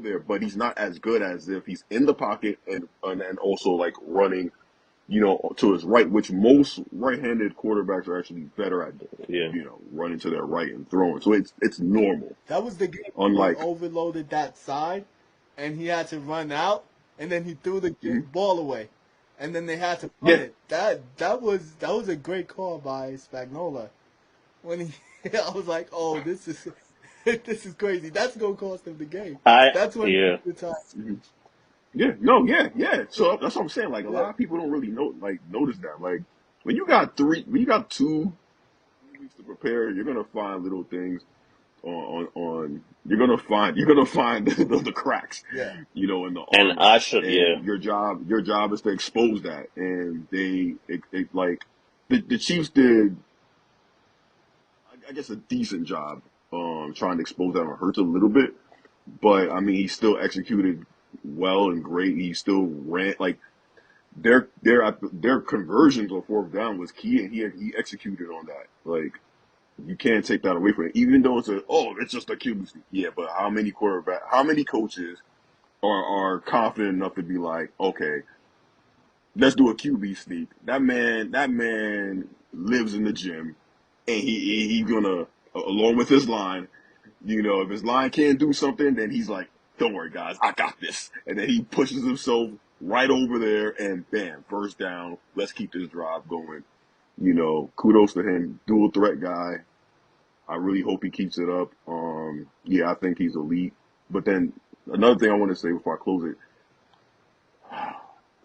there, but he's not as good as if he's in the pocket and also like running, to his right, which most right-handed quarterbacks are actually better at,
Yeah.
running to their right and throwing. So it's normal.
That was the game where he
Unlike,
overloaded that side, and he had to run out, and then he threw the
mhm.
ball away, and then they had to punt
Yeah,
it. That was a great call by Spagnola. When he, I was like, oh, this is this is crazy. That's gonna cost him the game. That's when
Yeah.
the time
mhm. Yeah, no, yeah. So that's what I'm saying. Like a
yeah,
lot of people don't really notice that. Like when you got 2 weeks to prepare, you're gonna find little things on you're gonna find the cracks,
yeah,
in the
And
armor,
I should, yeah.
and your job is to expose that. And like the Chiefs did, I guess, a decent job trying to expose that on Hurts a little bit, but I mean he still executed well and great. He still ran like their conversions on fourth down was key, and he executed on that. Like you can't take that away from it, even though it's just a QB sneak. Yeah, but how many coaches are confident enough to be like, okay, let's do a QB sneak. That man lives in the gym, and he's gonna, along with his line, if his line can't do something, then he's like, don't worry, guys, I got this. And then he pushes himself right over there, and bam, first down. Let's keep this drive going. Kudos to him, dual threat guy. I really hope he keeps it up. Yeah, I think he's elite. But then another thing I want to say before I close it,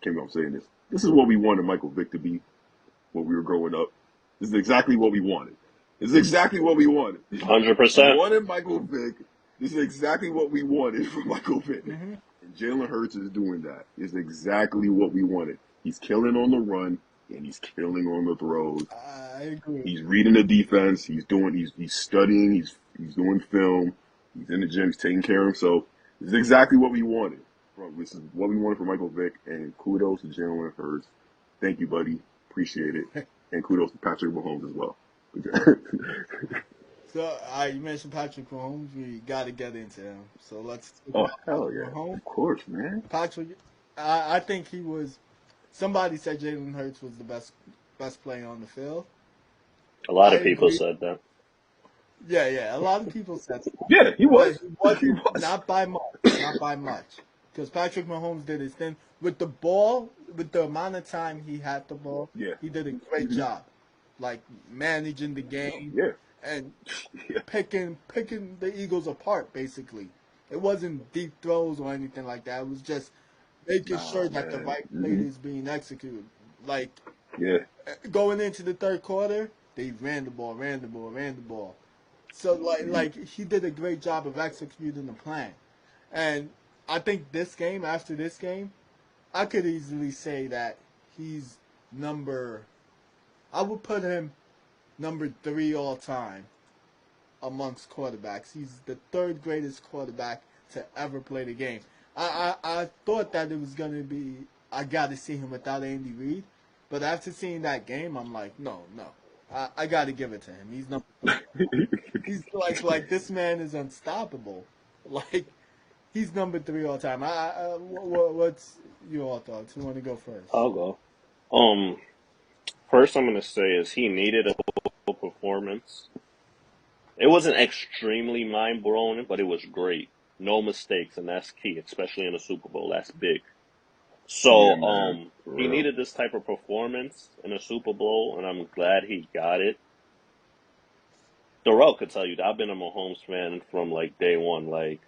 can't believe I'm saying this. This is what we wanted Michael Vick to be when we were growing up. This is exactly what we wanted. This is exactly what we wanted. We
100%.
wanted Michael Vick. This is exactly what we wanted from Michael Vick.
hmm
And Jalen Hurts is doing that. It's exactly what we wanted. He's killing on the run and he's killing on the throws.
I agree.
He's reading the defense. He's studying. He's doing film. He's in the gym. He's taking care of himself. This is exactly what we wanted. This is what we wanted from Michael Vick. And kudos to Jalen Hurts. Thank you, buddy. Appreciate it. And kudos to Patrick Mahomes as well.
So, you mentioned Patrick Mahomes. We got to get into him. So let's talk
Oh
about
hell
Patrick
yeah!
Mahomes.
Of course, man.
Patrick, I think he was. Somebody said Jalen Hurts was the best player on the field.
A lot
I
of people
agree.
said that.
Yeah. A lot of people said so,
Yeah, he
but
was.
he
He
wasn't.
was.
Not by much. Not by much. Because Patrick Mahomes did his thing with the ball. With the amount of time he had the ball,
Yeah.
he did a great
Mm-hmm.
job, like managing the game
Yeah.
and
Yeah.
picking the Eagles apart. Basically, it wasn't deep throws or anything like that. It was just making
Nah,
sure that the
man.
right play
Mm-hmm.
is being executed. Like
Yeah.
going into the third quarter, they ran the ball. So
Mm-hmm.
like he did a great job of executing the plan. And I think after this game, I could easily say that he's number. I would put him number 3 all time amongst quarterbacks. He's the third greatest quarterback to ever play the game. I thought that it was gonna be I got to see him without Andy Reid, but after seeing that game, I'm like, no. I got to give it to him. He's number 3. He's like this man is unstoppable. Like he's number 3 all time. What's your thoughts? Who want to go first?
I'll go. Um, First I'm gonna say is he needed a full performance. It wasn't extremely mind blowing, but it was great. No mistakes, and that's key, especially in a Super Bowl. That's big.
Yeah,
So,
man. For
he
real.
needed this type of performance in a Super Bowl, and I'm glad he got it. Darrell could tell you that I've been a Mahomes fan from like day one. Like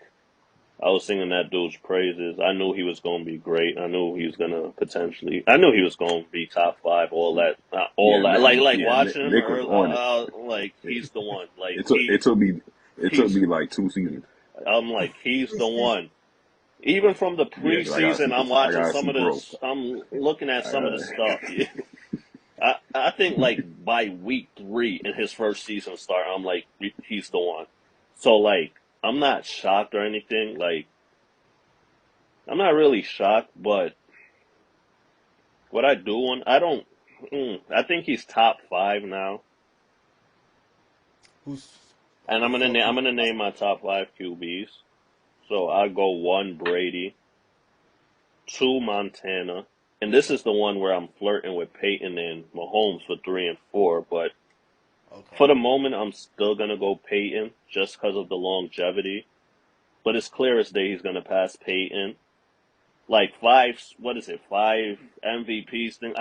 I was singing that dude's praises. I knew he was going to be great. I knew he was going to potentially. I knew he was going to be top five. All that, all
Yeah,
that. Like
yeah.
watching him
Nick was
early.
on it.
Like he's the one. Like
It took it took
he's.
me like 2 seasons.
I'm like he's the one. Even from the
Yeah, 'cause
preseason, I'm watching
I gotta
some
see
of
growth.
this. I'm looking at
I
some of the
gotta,
stuff. Yeah. I think like by week 3 in his first season start, I'm like he's the one. So like I'm not shocked or anything. Like I'm not really shocked, but what I do want, I don't. I think he's top 5 now,
Who's
and
for
I'm
people?
gonna name my top 5 QBs. So I go 1 Brady, 2 Montana, and this is the one where I'm flirting with Peyton and Mahomes for 3 and 4. But
Okay.
for the moment, I'm still gonna go Peyton just because of the longevity. But it's clear as day he's gonna pass Peyton. Like 5, what is it? 5 MVPs thing.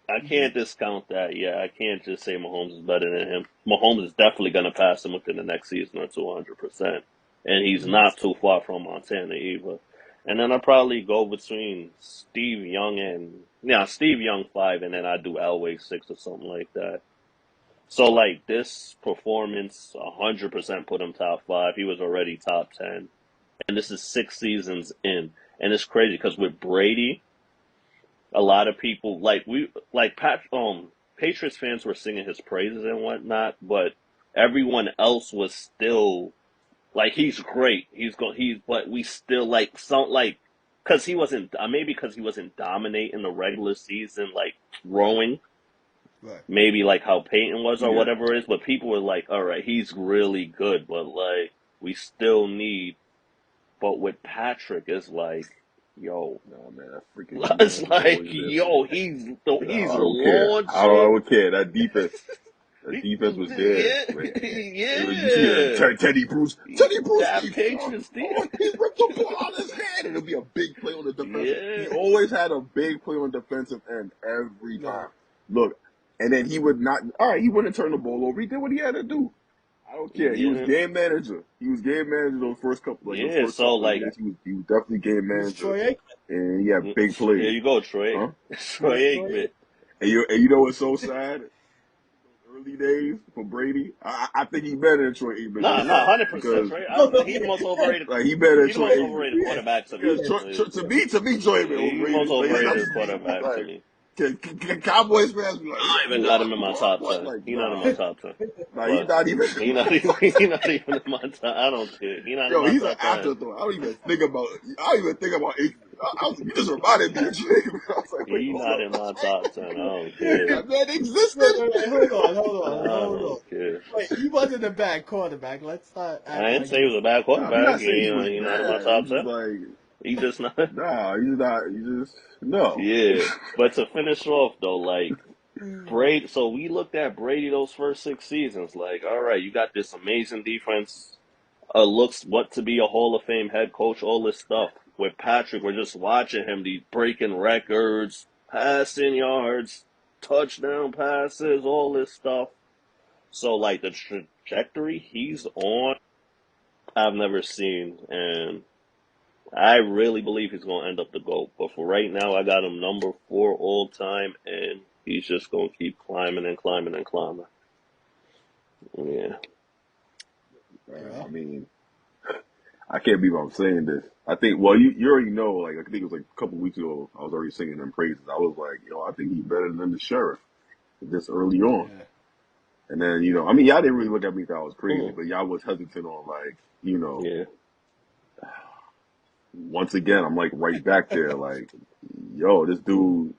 I
Hmm.
can't discount that. Yeah, I can't just say Mahomes is better than him. Mahomes is definitely going to pass him within the next season or 200%. And he's
Hmm.
not too far from Montana either. And then I'll probably go between Steve Young 5, and then I do Elway 6 or something like that. So, like, this performance 100% put him top 5. He was already top 10. And this is 6 seasons in. And it's crazy because with Brady, a lot of people Patriots fans were singing his praises and whatnot, but everyone else was still like he's great. But we still like some like because he wasn't maybe because he wasn't dominating the regular season like throwing
Right.
maybe like how Peyton was or
yeah.
whatever it is, but people were like, all right, he's really good, but like we still need. But with Patrick, it's like, yo,
No man, that freaking
it's
defense is
like,
always there.
yo, he's
I don't care. I
launching.
don't care. That defense was there.
Yeah,
Man. You see
yeah.
Teddy Bruce. Teddy Bruce,
That Patriots team.
he ripped the ball out of his hand, and it'll be a big play on the defensive.
Yeah,
He always had a big play on defensive end every
No.
time. Look, and then he would not. All right, he wouldn't turn the ball over. He did what he had to do. I don't care. He was
yeah,
game manager. He was game manager those
yeah.
first
So
couple of
like,
years. He was definitely game
It was
manager,
Troy Aikman.
and he had big
there
plays.
you go, Troy.
Huh?
It
Troy
was Troy
Aikman.
Aikman.
And you know what's so sad? early days for Brady, I think he better than Troy Aikman
Nah,
this
nah,
year
100%.
because
Trey,
No, no,
he's the most
yeah,
overrated.
like he better than
He's the
Troy
most
Aikman
overrated
yeah,
quarterback to me.
because to me Troy Aikman
He's the most
overrated. Like it's not
overrated
just me.
quarterback to
Like
me.
can Cowboys fans be like,
I
yeah,
even got him in my
what,
top
what?
10.
Like
He not in my
nah,
top 10.
nah, he's
But
not even.
he not even in my top. I don't care. He not in
Yo,
my
he's an
top 10.
afterthought. I don't even think about Aikman. You just reminded me of Troy Aikman. I was like, wait,
He
hold
not
up,
in my
that's right.
top 10. I don't care.
That man
Wait,
existed.
wait, wait, hold on,
I
hold on.
don't care.
Wait, he wasn't a bad quarterback. Let's not
I
act
didn't
like
say he
he's.
was a bad
Nah, we're
quarterback.
not saying he was
He not in my
bad.
top
It's just
10.
like,
He just not.
nah, he's not. He just no.
Yeah. But to finish off though, like Brady. So we looked at Brady those first 6 seasons. Like, all right, you got this amazing defense. Looks what to be a Hall of Fame head coach. All this stuff with Patrick. We're just watching him. These breaking records, passing yards, touchdown passes, all this stuff. So like the trajectory he's on, I've never seen, and I really believe he's gonna end up the GOAT. But for right now, I got him number 4 all time, and he's just gonna keep climbing and climbing and climbing. Yeah.
Yeah.
I mean, I can't believe I'm saying this. I think, well, you already know. Like, I think it was like a couple weeks ago. I was already singing them praises. I was like, yo, I think he's better than the sheriff this early on.
Yeah.
And then, I mean, y'all didn't really look at me if I was crazy,
Mm.
but y'all was hesitant on like,
Yeah.
once again, I'm like right back there. Like, yo, this dude's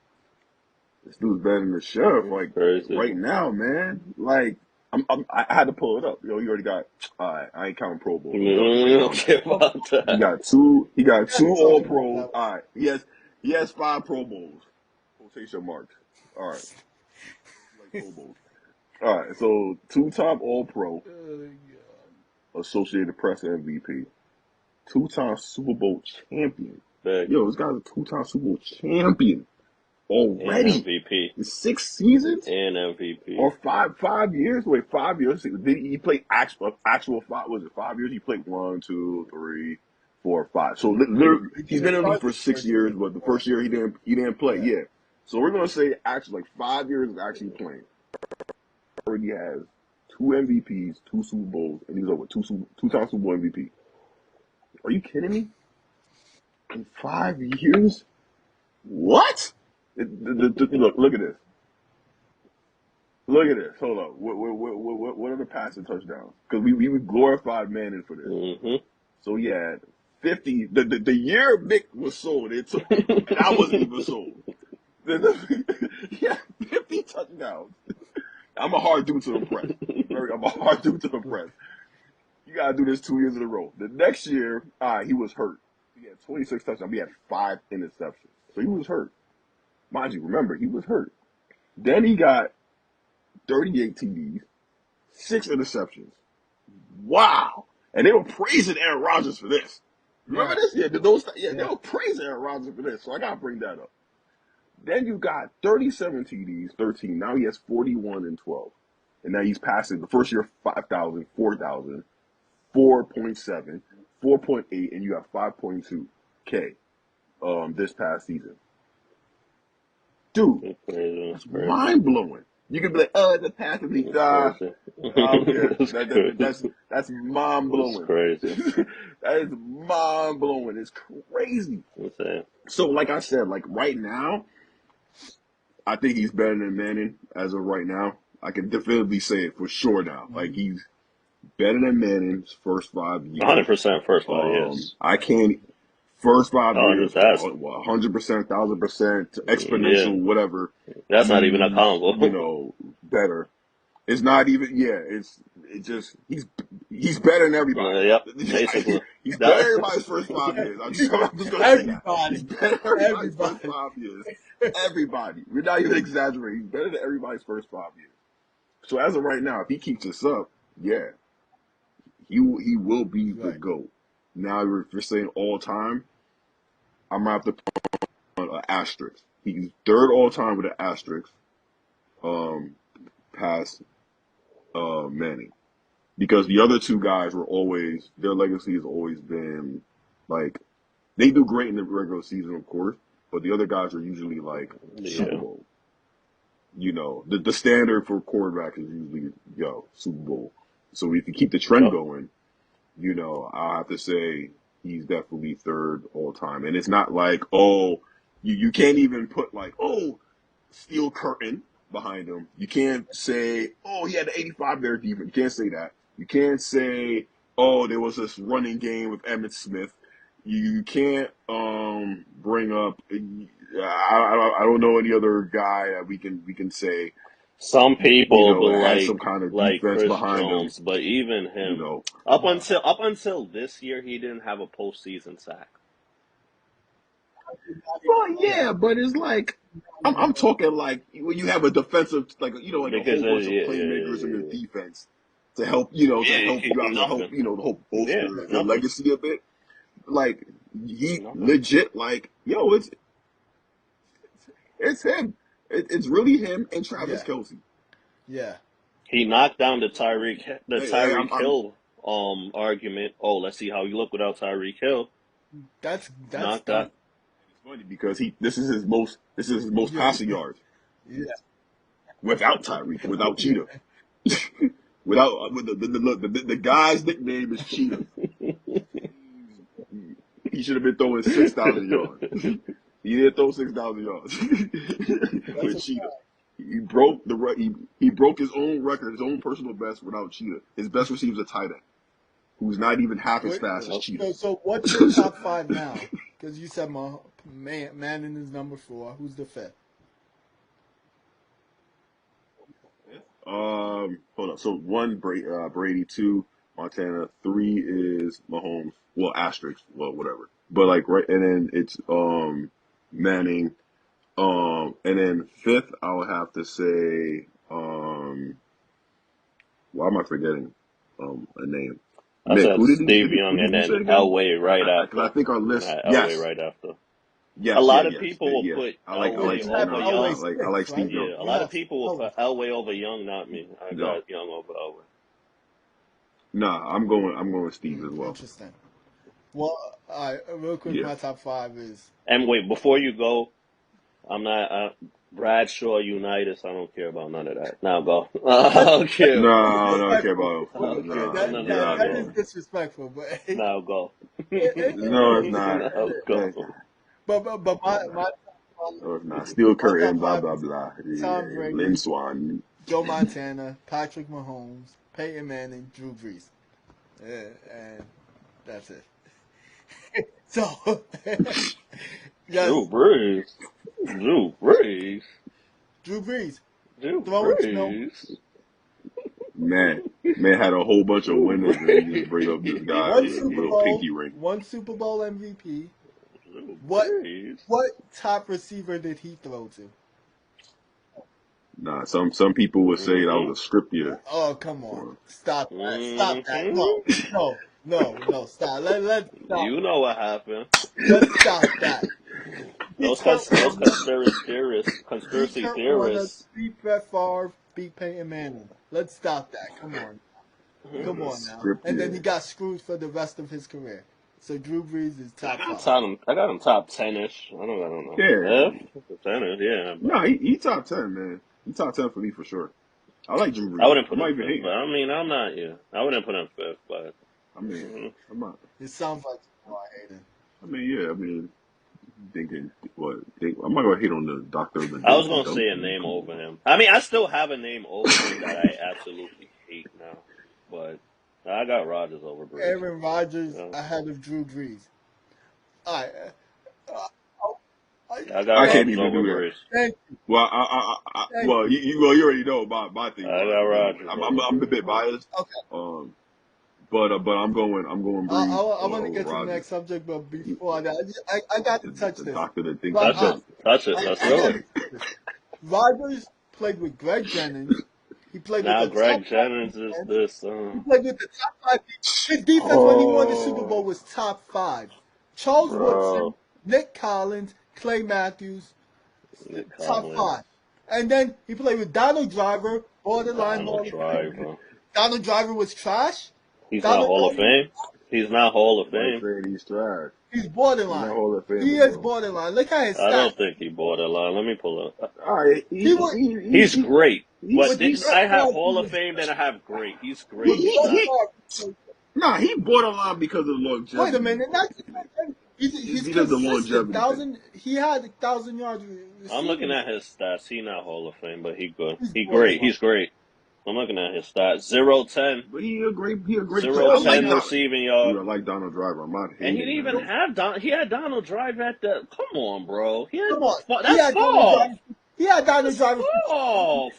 better than the sheriff.
It's
Like
crazy.
right now, man. Like I had to pull it up. Yo, you already got. All right, I ain't counting Pro Bowls. I'm done.
I don't care
Oh,
about
He
that.
got two. He got
we have
two
to talk
All
about
Pros.
that
All right, he has 5 Pro Bowls. Quotation marks. All right, like Pro Bowls. All right, so 2-time All Pro,
one.
Associated Press MVP, 2-time Super Bowl champion.
Big.
Yo, this guy's a 2-time Super Bowl champion
And
already
MVP.
in 6 seasons.
And MVP.
Or 5 years? Wait, 5 years? Did he play actual 5? Was it 5 years? He played 1, 2, 3, 4, 5. So literally,
He
he's
didn't
been in the league
start
for
the
six
first year.
years, but the first year he didn't play.
Yeah.
Yeah. So we're gonna say actually like 5 years of actually playing. Already has 2 MVPs, 2 Super Bowls, and he's over two-time Super Bowl MVP. Are you kidding me? In 5 years? What? Look at this. Look at this. Hold up. What are the passing touchdowns? Because we glorified Manning for this.
Mm-hmm.
So he had 50. The year Mick was sold, and I wasn't even sold. He had 50 touchdowns. I'm a hard dude to impress. I'm a hard dude to impress. You gotta do this 2 years in a row. The next year, he was hurt. He had 26 touchdowns. He had 5 interceptions. So he was hurt. Mind you, remember he was hurt. Then he got 38 TDs, 6 interceptions. Wow. And they were praising Aaron Rodgers for this. Remember
Yeah.
this? Yeah, they
Yeah.
were praising Aaron Rodgers for this. So I gotta bring that up. Then you got 37 TDs, 13. Now he has 41 and 12. And now he's passing the first year 5,000, 4,000, 4.7, 4.8, and you have 5.2 K this past season. Dude,
It's crazy. It's
that's
crazy.
mind blowing. You could be like, the passing league,
It's crazy.
I don't care.
It's crazy.
That's mind
It's
blowing.
crazy.
That is mind blowing. It's crazy.
Insane.
So, like I said, like right now, I think he's better than Manning as of right now. I can definitively say it for sure now. Like
Mhm.
he's better than Manning's first 5 years.
100% first 5 years.
I can't first five
Oh,
years,
just ask.
100%, 1,000%,
Yeah.
exponential, whatever.
That's not even a
He's
combo.
better. It's not even. Yeah, it just he's better than everybody.
Yep. Basically.
He's better than
That,
everybody's first 5 years. I'm just gonna say that he's
Everybody.
better than everybody's first
Everybody.
5 years. Everybody. We're not even exaggerating. He's better than everybody's first 5 years. So as of right now, if he keeps this up, yeah, he will be the
Right.
GOAT. Now, if you're saying all time, I'm gonna have to put on an asterisk. He's third all time with an asterisk, um, past Manning, because the other two guys were always their legacy has always been like they do great in the regular season, of course, but the other guys are usually like Super
yeah.
Bowl. the standard for quarterback is usually Super Bowl. So if you keep the trend
Yep.
going, I have to say he's definitely third all time. And it's not like, oh, you can't even put like, oh, steel curtain behind him. You can't say, oh, he had the 85 there defense. You can't say that. You can't say, oh, there was this running game with Emmitt Smith. You can't bring up. I don't know any other guy that we can say
Some people will be
has some kind of
like
defense
Chris
behind him.
Jones, but even
You
him,
know,
up until this year, he didn't have a postseason sack
well,
Yeah.
yeah, but it's like I'm talking like when you have a defensive like a
because
whole bunch of
yeah,
playmakers in your
yeah,
defense to help you have to help
nothing.
to help
Yeah,
bolster your
nothing,
legacy a bit. Like he
nothing.
legit like it's him. It's really him and Travis
Yeah.
Kelsey.
Yeah.
He knocked down the
Hey,
Tyreek Hill argument. Oh, let's see how you look without Tyreek Hill.
That's
Knocked
done.
that.
it's funny because this is his most
Yeah.
passing yards
Yeah.
without Tyreek, without
Yeah.
Cheetah. Without with the guy's nickname is Cheetah. He should have been throwing 6,000 yards. He didn't throw 6,000 yards
That's
with
a
Cheetah. He broke he broke his own record, his own personal best without Cheetah. His best receiver is a tight end who's not even half as
Wait,
fast as
Yep.
Cheetah.
so what's your top five now? Because you said Manning is number 4. Who's the fifth?
Hold on. So one Brady, two Montana, three is Mahomes. Well, asterisk. Well, whatever. But like right, and then it's Manning. And then fifth, I would have to say why am I forgetting a name?
I
Nick,
said
who did
Steve
you who
Young,
did
and
you say
then
again?
Elway right
Because I
after.
think our
And
list.
had Elway
Yes,
right after. A
yes, yeah,
lot of
yes,
people will
yeah.
put
I like
Elway
You have
over
Elway
Young.
I like
6,
Steve
right?
Young.
Yeah, a lot of
Yes.
people will
Elway.
put Elway over Young, not me. I
No,
got Young over Elway.
nah, I'm going with Steve as well.
Interesting. Well, all right, real quick,
Yeah.
my top 5 is.
And wait, before you go, I'm not Bradshaw Unitas. I don't care about none of that. Now go. I
That's,
don't
that's
care.
No, I don't care
disrespectful.
about
I
Well,
don't care
yeah,
about
nah.
none
Get
of
out
that,
of
that is
bro.
here.
disrespectful, but
Now go.
No, it's not.
Now
it is.
Eh,
go.
But
no, it's not. Steel
my top
curtain, blah
5
blah
is
blah.
Tom
Yeah, Lynn
Brady,
Swan.
Joe Montana, Patrick Mahomes, Peyton Manning, Drew Brees. And that's it. So,
Drew
yes,
Brees. Drew Brees.
Drew Brees
Drew
throwing,
Brees.
Man, man had a whole bunch of
Drew
winners, and he just bring up this guy
one
with a
Super
Brees.
little
Bowl,
pinky ring.
one Super Bowl MVP.
Drew
What
Brees.
what top receiver did he throw to?
Nah, some people would say that
Mm-hmm.
was a script year
Oh, come on.
for him.
Stop that. Stop that. No.
Mm-hmm.
No. No. No. Stop. Let's stop.
You know what happened.
Let's stop that. He turned
Those
one up. He
conspiracy
turned one up.
theorists.
Beat Brett Favre. Beat Peyton Manning. Let's stop that. Come on.
It
Come
was a
on now.
script
And then he
year.
got screwed for the rest of his career. So Drew Brees is top 5.
I got him top 10ish. I don't know.
Yeah,
Fifth, 10ish, yeah, but
no, he top 10, man. He top 10 for me for sure. I like Drew
I
Brees.
wouldn't
I'm
put
not
him
even
fifth. But
hating.
I mean, I'm not. Yeah, I wouldn't put him fifth. But
I mean,
mhm.
I'm not.
It sounds like you know I hate him.
I mean, yeah. I mean, thinking what? I'm not gonna hate on the Doctor of the
I was
Dink and
gonna
Dunk.
say a
I mean,
name
come
over
on.
him. I mean, I still have a name over him that I absolutely hate now. But I got Rodgers over Brees.
Aaron Rodgers
Yeah.
ahead of Drew Brees. All right. Uh,
I got
I can't
Rodgers
even
over
do that.
Brees.
thank you.
Well,
Thank
well,
you.
you already know my thing
I
about
got
it. But anyway,
Rodgers over
I'm a
Brees.
bit biased.
Okay.
Um, but I'm going Breeze
I want to
over
get to the
Rodgers.
next subject, but before that, I got to touch
The
this.
Doctor that thinks and
But
Touch it.
dunk.
Touch it. Let's
I
do
got
it.
to touch this. Rodgers played with Greg Jennings. He played with
Now
the top
Greg
5
Jennings is
defense.
this.
He played with the top 5. His defense when he won the Super Bowl
Oh,
was top 5. Charles Woodson,
Bro.
Nick Collins, Clay Matthews,
Nick
top
Collins.
5. And then he played with Donald Driver, borderline
Donald
Hall of Fame.
Driver.
Donald Driver was trash.
He's not
Donald
Hall of
Driver,
Fame. He's not Hall of
Mike
Fame.
said he's trash.
He's
He's not
borderline.
Hall of
He
Famer,
is
bro.
borderline. Look at his
I don't
stats.
think he borderline. Let me pull up.
All right,
He would
He's great. But
with the
he's
I
red
have
card.
Hall of Fame, then I have great. He's
he,
great.
With the
He's
he,
red
not.
card.
nah, he borderline because of the
Wait a
longevity.
minute. Not
It's
he's
because of the
consistent.
longevity thing.
He had 1,000 yards
I'm looking
receiving.
at his stats. He not Hall of Fame, but he good.
He's
He great.
borderline.
He's great. I'm looking at his stats. 0-10.
But he a great player.
Zero
I like
ten
Borderline.
Don.
receiving
Dude,
yard.
I like Donald Driver. I'm not
And he
hating,
didn't even
man.
have He had Donald Drive at the. Come on, bro.
Come on. He
That's
had Donald
false.
Driver. He had Donald
That's
Driver for 2 years.
false.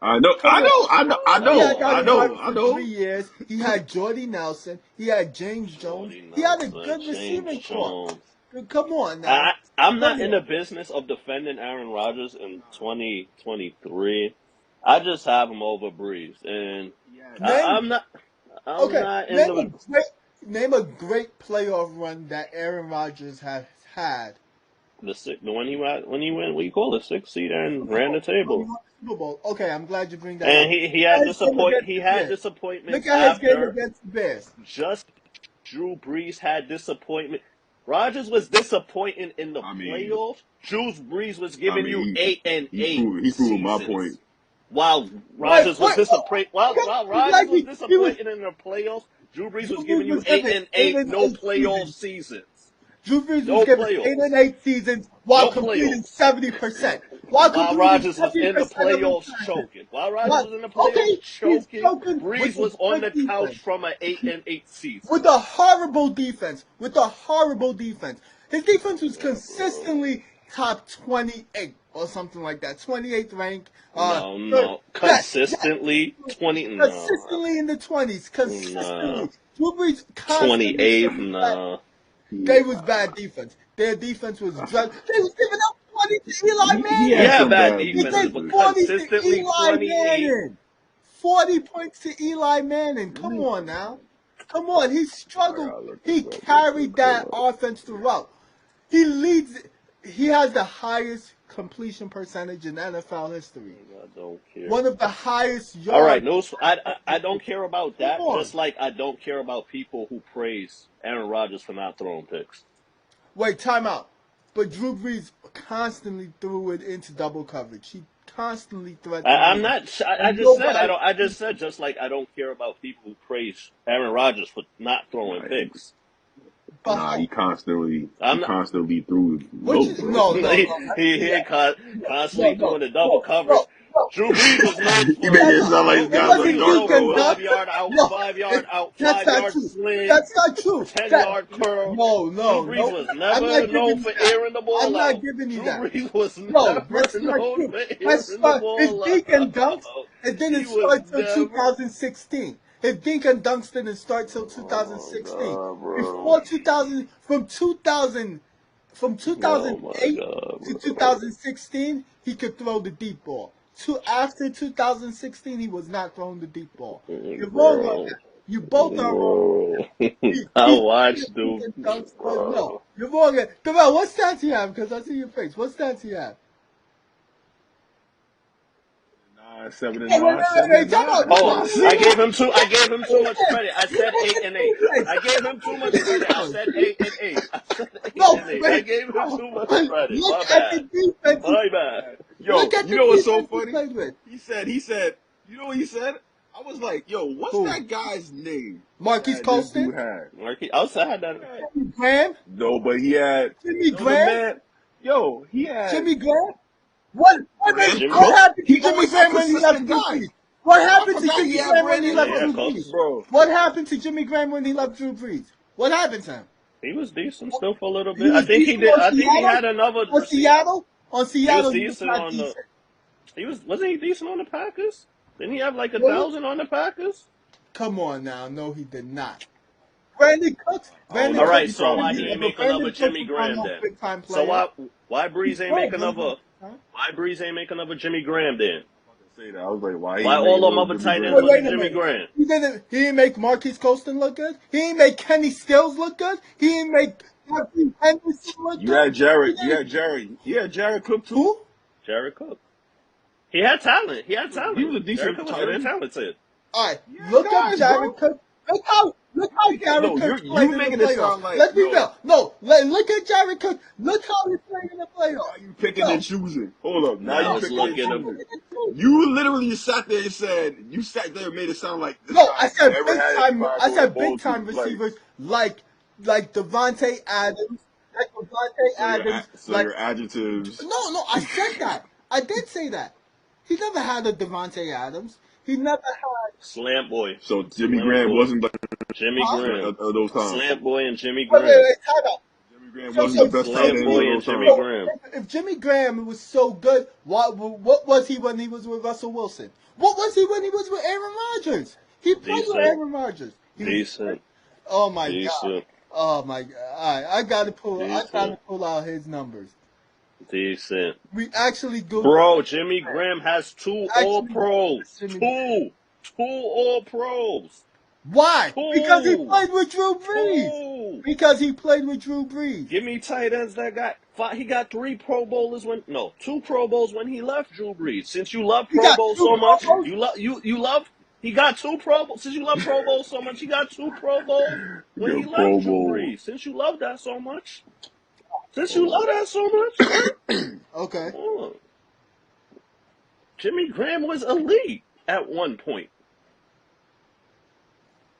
I know,
Come on. He had
False.
Donald Driver
I
for
know.
3 years. He had Jordy Nelson. He had James Jones.
Jordy
He had a
Nelson,
good
James
receiving corps.
Jones.
Come on now.
I'm
Come
not in
on.
the business of defending Aaron Rodgers in 2023. I just have him over Breeze, and I,
Name
I'm not. I'm
okay.
not in the
Name a great playoff run that Aaron Rodgers has had.
the when he went what you call it, 6th seed and ran the
When he
table.
won the Super Bowl. Okay, I'm glad you bring that
And
up.
he
Look
had
at his game against the Bears. Look
disappointments
at his game
after.
against the Bears.
Just Drew Brees had disappointment. Rodgers was disappointing in the playoffs. Drew Brees was giving you 8-8
he proved my
seasons.
point.
While Rodgers was disappointing, while Rodgers was
He was
disappointing in the playoffs, Drew Brees was giving you 8-8, no playoff seasons.
Drew Brees
No
was given
playoffs.
8-8 seasons while
No
completing
playoffs.
70%. While
While
completing
Rodgers was
70%
in the
of his
playoffs
passes.
choking. While Rodgers was in the playoffs
Okay, he's
choking,
choking with
Brees
a
was on the
good
couch
defense.
from an 8-8 season.
With a horrible defense. His defense was consistently top 28 or something like that. 28th rank.
No. Consistently 20. No.
Consistently in the 20s. Consistently.
Nah.
Drew Brees constantly
28th. Nah.
They was bad defense. Their defense was drug. They was giving up 20 to Eli
He
Manning.
had
Yeah,
some
bad
bad
He
defenses,
gave
but
defenses.
40 to
consistently
Eli
28.
Manning. 40 points to Eli Manning. Come on now. Come on. He struggled. He carried that offense throughout. He leads. He has the highest completion percentage in NFL history.
I don't care.
One of the highest yards.
All right, no, I don't care about that.
Come on.
Just like I don't care about people who praise Aaron Rodgers for not throwing picks.
Wait, time out. But Drew Brees constantly threw it into double coverage. He constantly threatened.
I'm not. I just said I don't. I just said just like I don't care about people who praise Aaron Rodgers for not throwing picks.
Nah, he constantly threw
No.
He constantly doing the double coverage. Drew Brees was known for
You made it sound like this guy's a dart thrower.
5 yard out, 5 yard out, 5 yard sling.
That's not true.
10-yard curl.
No.
Drew Brees was never known for airing the ball out.
I'm not giving you that.
Drew Brees was never known for airing the ball out.
His dink and dunks, it didn't start till 2016. His dink and dunks didn't start till 2016. Before 2000, from 2008 to 2016, he could throw the deep ball. After 2016, he was not throwing the deep ball. You're wrong on that. You both are wrong.
I watched, dude.
No, you're wrong. Darrell, what stats you have? Because I see your face. What stats you have?
7 and 9.
Oh, I gave him too much credit. I said 8-8. I gave him too much credit. I said 8-8. I gave him too much credit. My bad.
Yo, you know what's so funny? He said, you know what he said? I was like, yo, what's that guy's name?
Marquise Colston?
Outside that.
Jimmy Graham?
No, but he had
Jimmy Graham?
He had
Jimmy Graham? What happened to Jimmy Graham when he left Drew Brees? What happened to Jimmy Graham when he left Drew Brees? What happened to Jimmy Graham when he left Drew Brees? What happened to him?
He was decent still for a little bit. I think he had another.
On Seattle? On Seattle,
he was decent on the. Wasn't he decent on the Packers? Didn't he have like 1,000 on the Packers?
Come on now, no, he did not. Brandon Cooks.
All right, so why he ain't make another Jimmy Graham then? So why Breeze ain't make another? Why Breeze ain't make another Jimmy Graham then?
I was like, why
all them other tight ends look Jimmy Graham?
He didn't make Marquise Colston look good. He didn't make Kenny Stills look good. He didn't make Matthew Henderson look good.
You had Jared Cook too.
Who?
Jared Cook. He had talent. He was a
decent tight end.
talented.
All right, look at Jared Cook. Look how Jared
No,
Cook played
you
in the
making it
playoffs.
sound like
Let's be
no.
real. No, look at Jared Cook. Look how he played in the
Now
playoffs.
you picking
No,
and choosing. Hold up. Now you
Now it's
picking and
looking.
choosing. You literally sat there and said you sat there and made it sound like this
no,
guy
I said
never
big
had
time.
anybody
I
throw the
said
ball
big
to.
time receivers like Devontae Adams, like Devontae Adams,
So
like
your adjectives.
no. I said that. I did say that. He never had a Devontae Adams. He never had.
Slant boy.
So Jimmy
Slant
Graham
boy.
wasn't the
Jimmy
Huh?
Graham.
of those times.
Slant boy and Jimmy Graham.
Wait, time out.
Jimmy Graham
So,
wasn't the
so,
best tight
Slant
end of
boy and
those
Jimmy
times.
Graham.
if Jimmy Graham was so good, what was he when he was with Russell Wilson? What was he when he was with Aaron Rodgers? He played with
Decent.
Aaron Rodgers. He was,
Decent.
oh my god.
Decent.
Oh my god. All right, I gotta
Decent.
pull out his numbers.
Decent.
We actually go
Bro, Jimmy Graham has two All
actually
Pros.
Jimmy.
Two All Pros.
Why? Because he
Two.
played with Drew Brees.
Two.
Because he played with Drew Brees.
Give me tight ends that got five. He got three Pro Bowlers two Pro Bowls when he left Drew Brees. Since you love
He
Pro
got
Bowls
two
so
Pro
much,
Bowls.
you love. He got two Pro Bowls. Since you love Pro Bowls so much, he got two Pro Bowls
You
when he
got Pro
left Drew
Bowl.
Brees. Since you love that so much. Since you
Hold
love
up.
that so much,
Okay.
hold on. Jimmy Graham was elite at one point.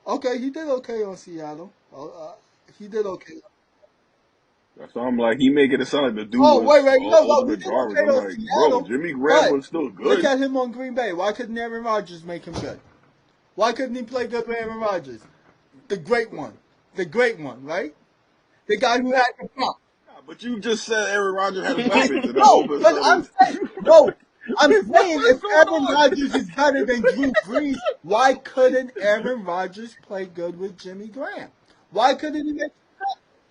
Okay, he did okay on Seattle. He did okay.
So I'm like, he making it sound like the dude
Oh,
was
wait. No, he
ultimate
did
garbage.
okay
I'm
on
like, bro,
Seattle.
Jimmy Graham
But
was still
look
good.
at him on Green Bay. Why couldn't Aaron Rodgers make him good? Why couldn't he play good with Aaron Rodgers? The great one. The great one, right? The guy who had the pump.
Yeah, but you just said Aaron Rodgers had weapons, and then all
No,
of a
but I'm
sudden,
saying, no, I'm saying
what's
if
going
Aaron
on?
Rodgers is better than Drew Brees, why couldn't Aaron Rodgers play good with Jimmy Graham? Why couldn't he make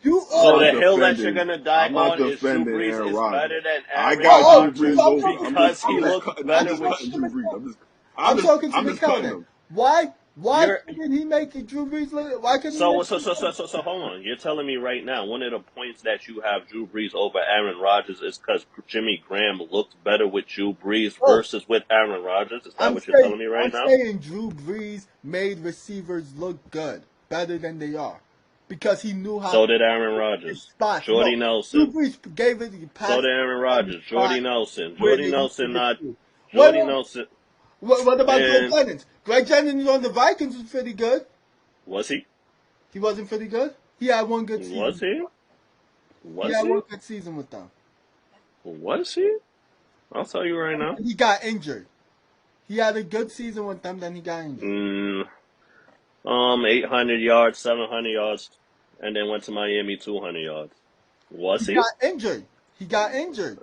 you
I'm
So
not
the
all?
hill that you're
defending.
gonna die
I'm not
on is Drew
defending
Brees
Aaron
is
Rodgers.
better than
I
Aaron
got Drew
Rodgers
Brees
So I'm
over.
talking to the
because he
comment.
looked
I'm
better
just
with.
cutting Drew Brees.
I'm talking to
I'm
the
just cutting
comment.
him.
Why
You're
couldn't he make it Drew Brees look? Why couldn't he
so
make
so so so so so hold on. You're telling me right now one of the points that you have Drew Brees over Aaron Rodgers is because Jimmy Graham looked better with Drew Brees
No,
versus with Aaron Rodgers. Is that
I'm
what you're
saying
telling me right
I'm
now?
saying Drew Brees made receivers look good, better than they are, because he knew how
So
to
did Aaron
his
Rodgers.
spots.
Jordy
No, Drew
Nelson.
Brees gave it the
So
pass
did Aaron
on the
Rodgers.
spot
Jordy Nelson.
where
Jordy
they
Nelson
needed it
not.
to.
Jordy
What,
Nelson.
what about Greg
And
Jennings? Greg Jennings on the Vikings was pretty good.
was he?
He wasn't pretty good. He had one good
Was
season.
he?
He
Was
had
he?
one good season with them.
Was he? I'll tell you right now.
And he got injured. He had a good season with them, then he got injured.
800 yards, 700 yards, and then went to Miami 200 yards.
He
Was he?
got injured. He got injured.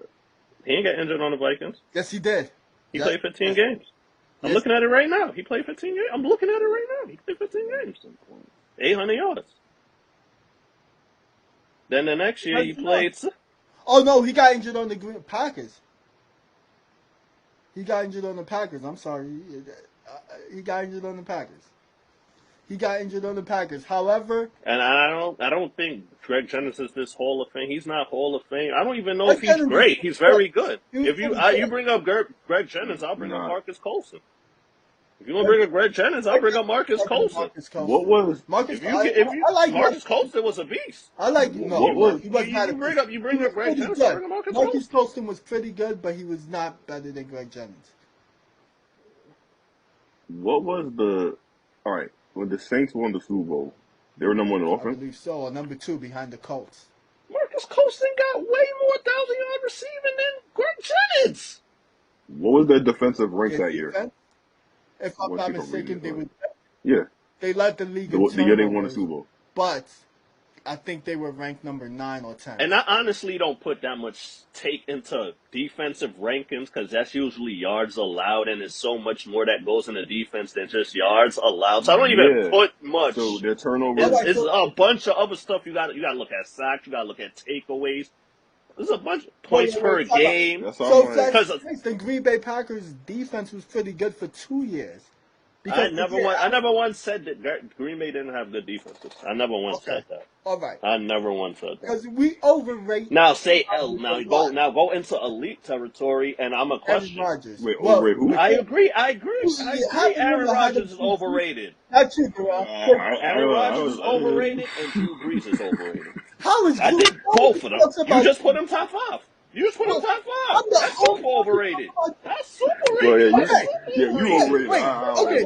He didn't get injured on the Vikings.
Yes, he did.
He
Yes,
played 15
yes,
games. I'm
yes.
looking at it right now. He played 15 games. I'm looking at it right now. He played 15 games. 800 yards. Then the next year he played.
Oh no, he got injured on the Packers. He got injured on the Packers. I'm sorry. He got injured on the Packers. He got injured on the Packers. However,
And I don't think Greg Jennings is this Hall of Fame. He's not Hall of Fame. I don't even know
Greg
if he's
Jennings was
great. He's very good.
he was
If
pretty good.
you bring up Greg Jennings, I'll bring up
Nah.
Marcus Colston. If you want to bring up Greg Jennings, I'll bring up Marcus Colston.
Marcus
What
Colston.
was
Marcus,
If you
I like
Marcus Colston was a beast.
I like no,
what was
he was not a beast.
You
He
bring
was
up Greg
pretty
Jennings, I'll
good.
bring up Marcus
Marcus
Colston.
Colston was pretty good, but he was not better than Greg Jennings.
what was the all right when the Saints won the Super Bowl? They were number one in
I
offense.
believe so. Or number 2 behind the Colts.
Marcus Colston got way more 1,000-yard receiving than Greg Jennings.
What was their defensive rank
Their
that year?
defense, if I'm
Once
not
you can read
mistaken,
it, yeah,
they led the league in
the year they won the
turnovers,
Super Bowl.
but I think they were ranked number 9 or 10.
And I honestly don't put that much take into defensive rankings because that's usually yards allowed, and there's so much more that goes into defense than just yards allowed. So I don't even
Yeah.
put much.
So their
All
turnovers.
right,
It's
so
a bunch of other stuff you got to look at sacks, you got to look at takeaways. There's a bunch of points per
time out.
game.
That's all
So
I'm like.
Because
the Green Bay Packers defense was pretty good for 2 years. because
I never once said that Green Bay didn't have good defenses. I never once
okay,
said that.
all right,
I never once said that.
because we overrate
Now say L.
Rodgers a lot.
Now go into elite territory, and I'm a
Aaron
question.
Rodgers.
Wait,
Well,
overrate who?
I
again,
agree.
have
Aaron
remember how the
Rodgers is overrated.
Not you, Darrell.
Aaron Rodgers is
I
overrated, and Drew Brees is overrated.
How is
I
Drew?
think
Nobody
both of them.
talks
You
about
just put
Drew.
him top five. You just put him
Well,
top
I'm
five.
the
That's
only
super
one who talks
overrated.
about
That's super
Go
rated.
ahead.
That's
Okay.
super
You
overrated.
overrated.
Wait, okay,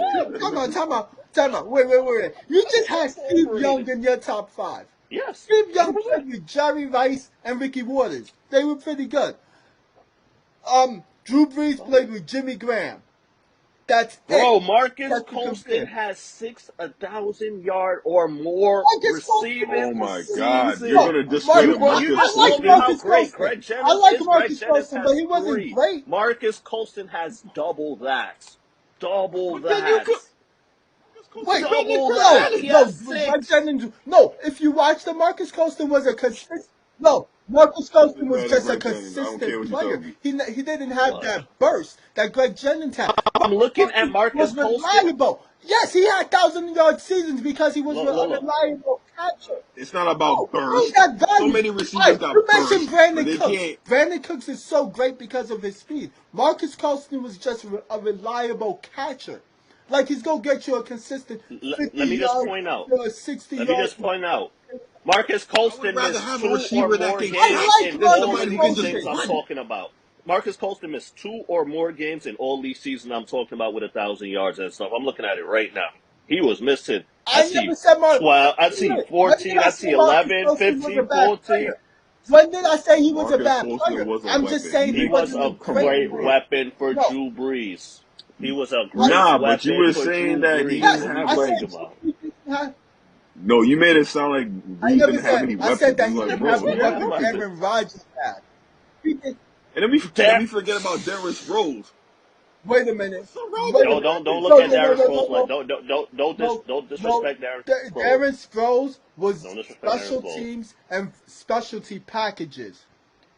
time out. Wait. You just had
Super
Steve Young
overrated.
in your top 5.
Yes,
Steve Young
100%.
played with Jerry Rice and Ricky Waters. They were pretty good. Drew Brees played with Jimmy Graham. That's it.
Bro, Marcus
That's to
Colston
compare.
has 1,000 yard or more
Marcus Colston
Oh
receiving
my God, you're
season.
No,
gonna discredit
You
Marcus
just
I like
told me how
Colston?
Marcus
great
Colston.
Greg
I
Jennings
like
is. Greg
Marcus
Jennings
Colston,
has
but he wasn't
3.
great.
Marcus Colston has double that. Double
But then you
that.
could. Marcus Colston
Wait,
played in
Double
crap.
that. He
no,
has
Greg
6.
Jennings. No, if you watch the Marcus Colston was a consistent. No, Marcus Colston
Colston
was
better than
just a
Greg Jennings. I don't care
consistent
what you
player.
tell me.
He didn't have
What?
that burst that Greg Jennings had.
I'm
Marcus
looking at
Colston
Marcus
was
Colston.
reliable. Yes, he had 1,000-yard seasons because he was
Look,
a
look, look.
reliable catcher.
It's not
No,
about
he
burst.
got
So
value.
many
All
receivers
right, you
got
mentioned
burst, but
Brandon
they
Cooks.
can't.
Brandon Cooks is so great because of his speed. Marcus Colston was just a reliable catcher. Like he's gonna get you a consistent
Let
50
me just
yard,
point out.
60
Let me
yard.
just point out. Marcus
I would
Colston
rather
missed
have a
2 or
receiver that
more
can
games
I
catch
like
in
than
all
Marcus
somebody who can just
seasons
Colston.
I'm
run.
talking about. Marcus Colston missed 2 or more games in all these seasons I'm talking about with 1,000 yards and stuff. I'm looking at it right now. He was missing. I
I never
see
said
12. I see
When did
14.
I
I
say
see
Marcus
11,
Colston was a
15,
bad
14.
player? When did I say he was a
Marcus
bad
Colston
player?
was a
I'm just
weapon.
saying he
He was
wasn't a
a
great
great
player.
weapon for
No,
Drew Brees. He was a
I,
great
Nah, but you
weapon
were
for
saying
Drew
that he
Brees.
didn't
yes,
What are you
have
I
like.
talking
said
about?
he didn't have.
No, you made it sound like
I
Breeze
never
didn't have
said.
any
I said
weapons.
that
It's
he
like,
didn't
bro,
have
he
the
Yeah,
had
weapons
he did.
weapons.
Aaron Rodgers had. He did.
And let me forget about Darren Sproles.
Wait a minute.
What's so wrong with
Wait a
them
minute.
Don't
weapons?
look
No,
at
no, no,
Darren
no,
Sproles
no,
like
no, no,
don't
no.
disrespect Darren Sproles.
Darren Sproles was
Don't disrespect Darren
special
Sproles.
teams and specialty packages.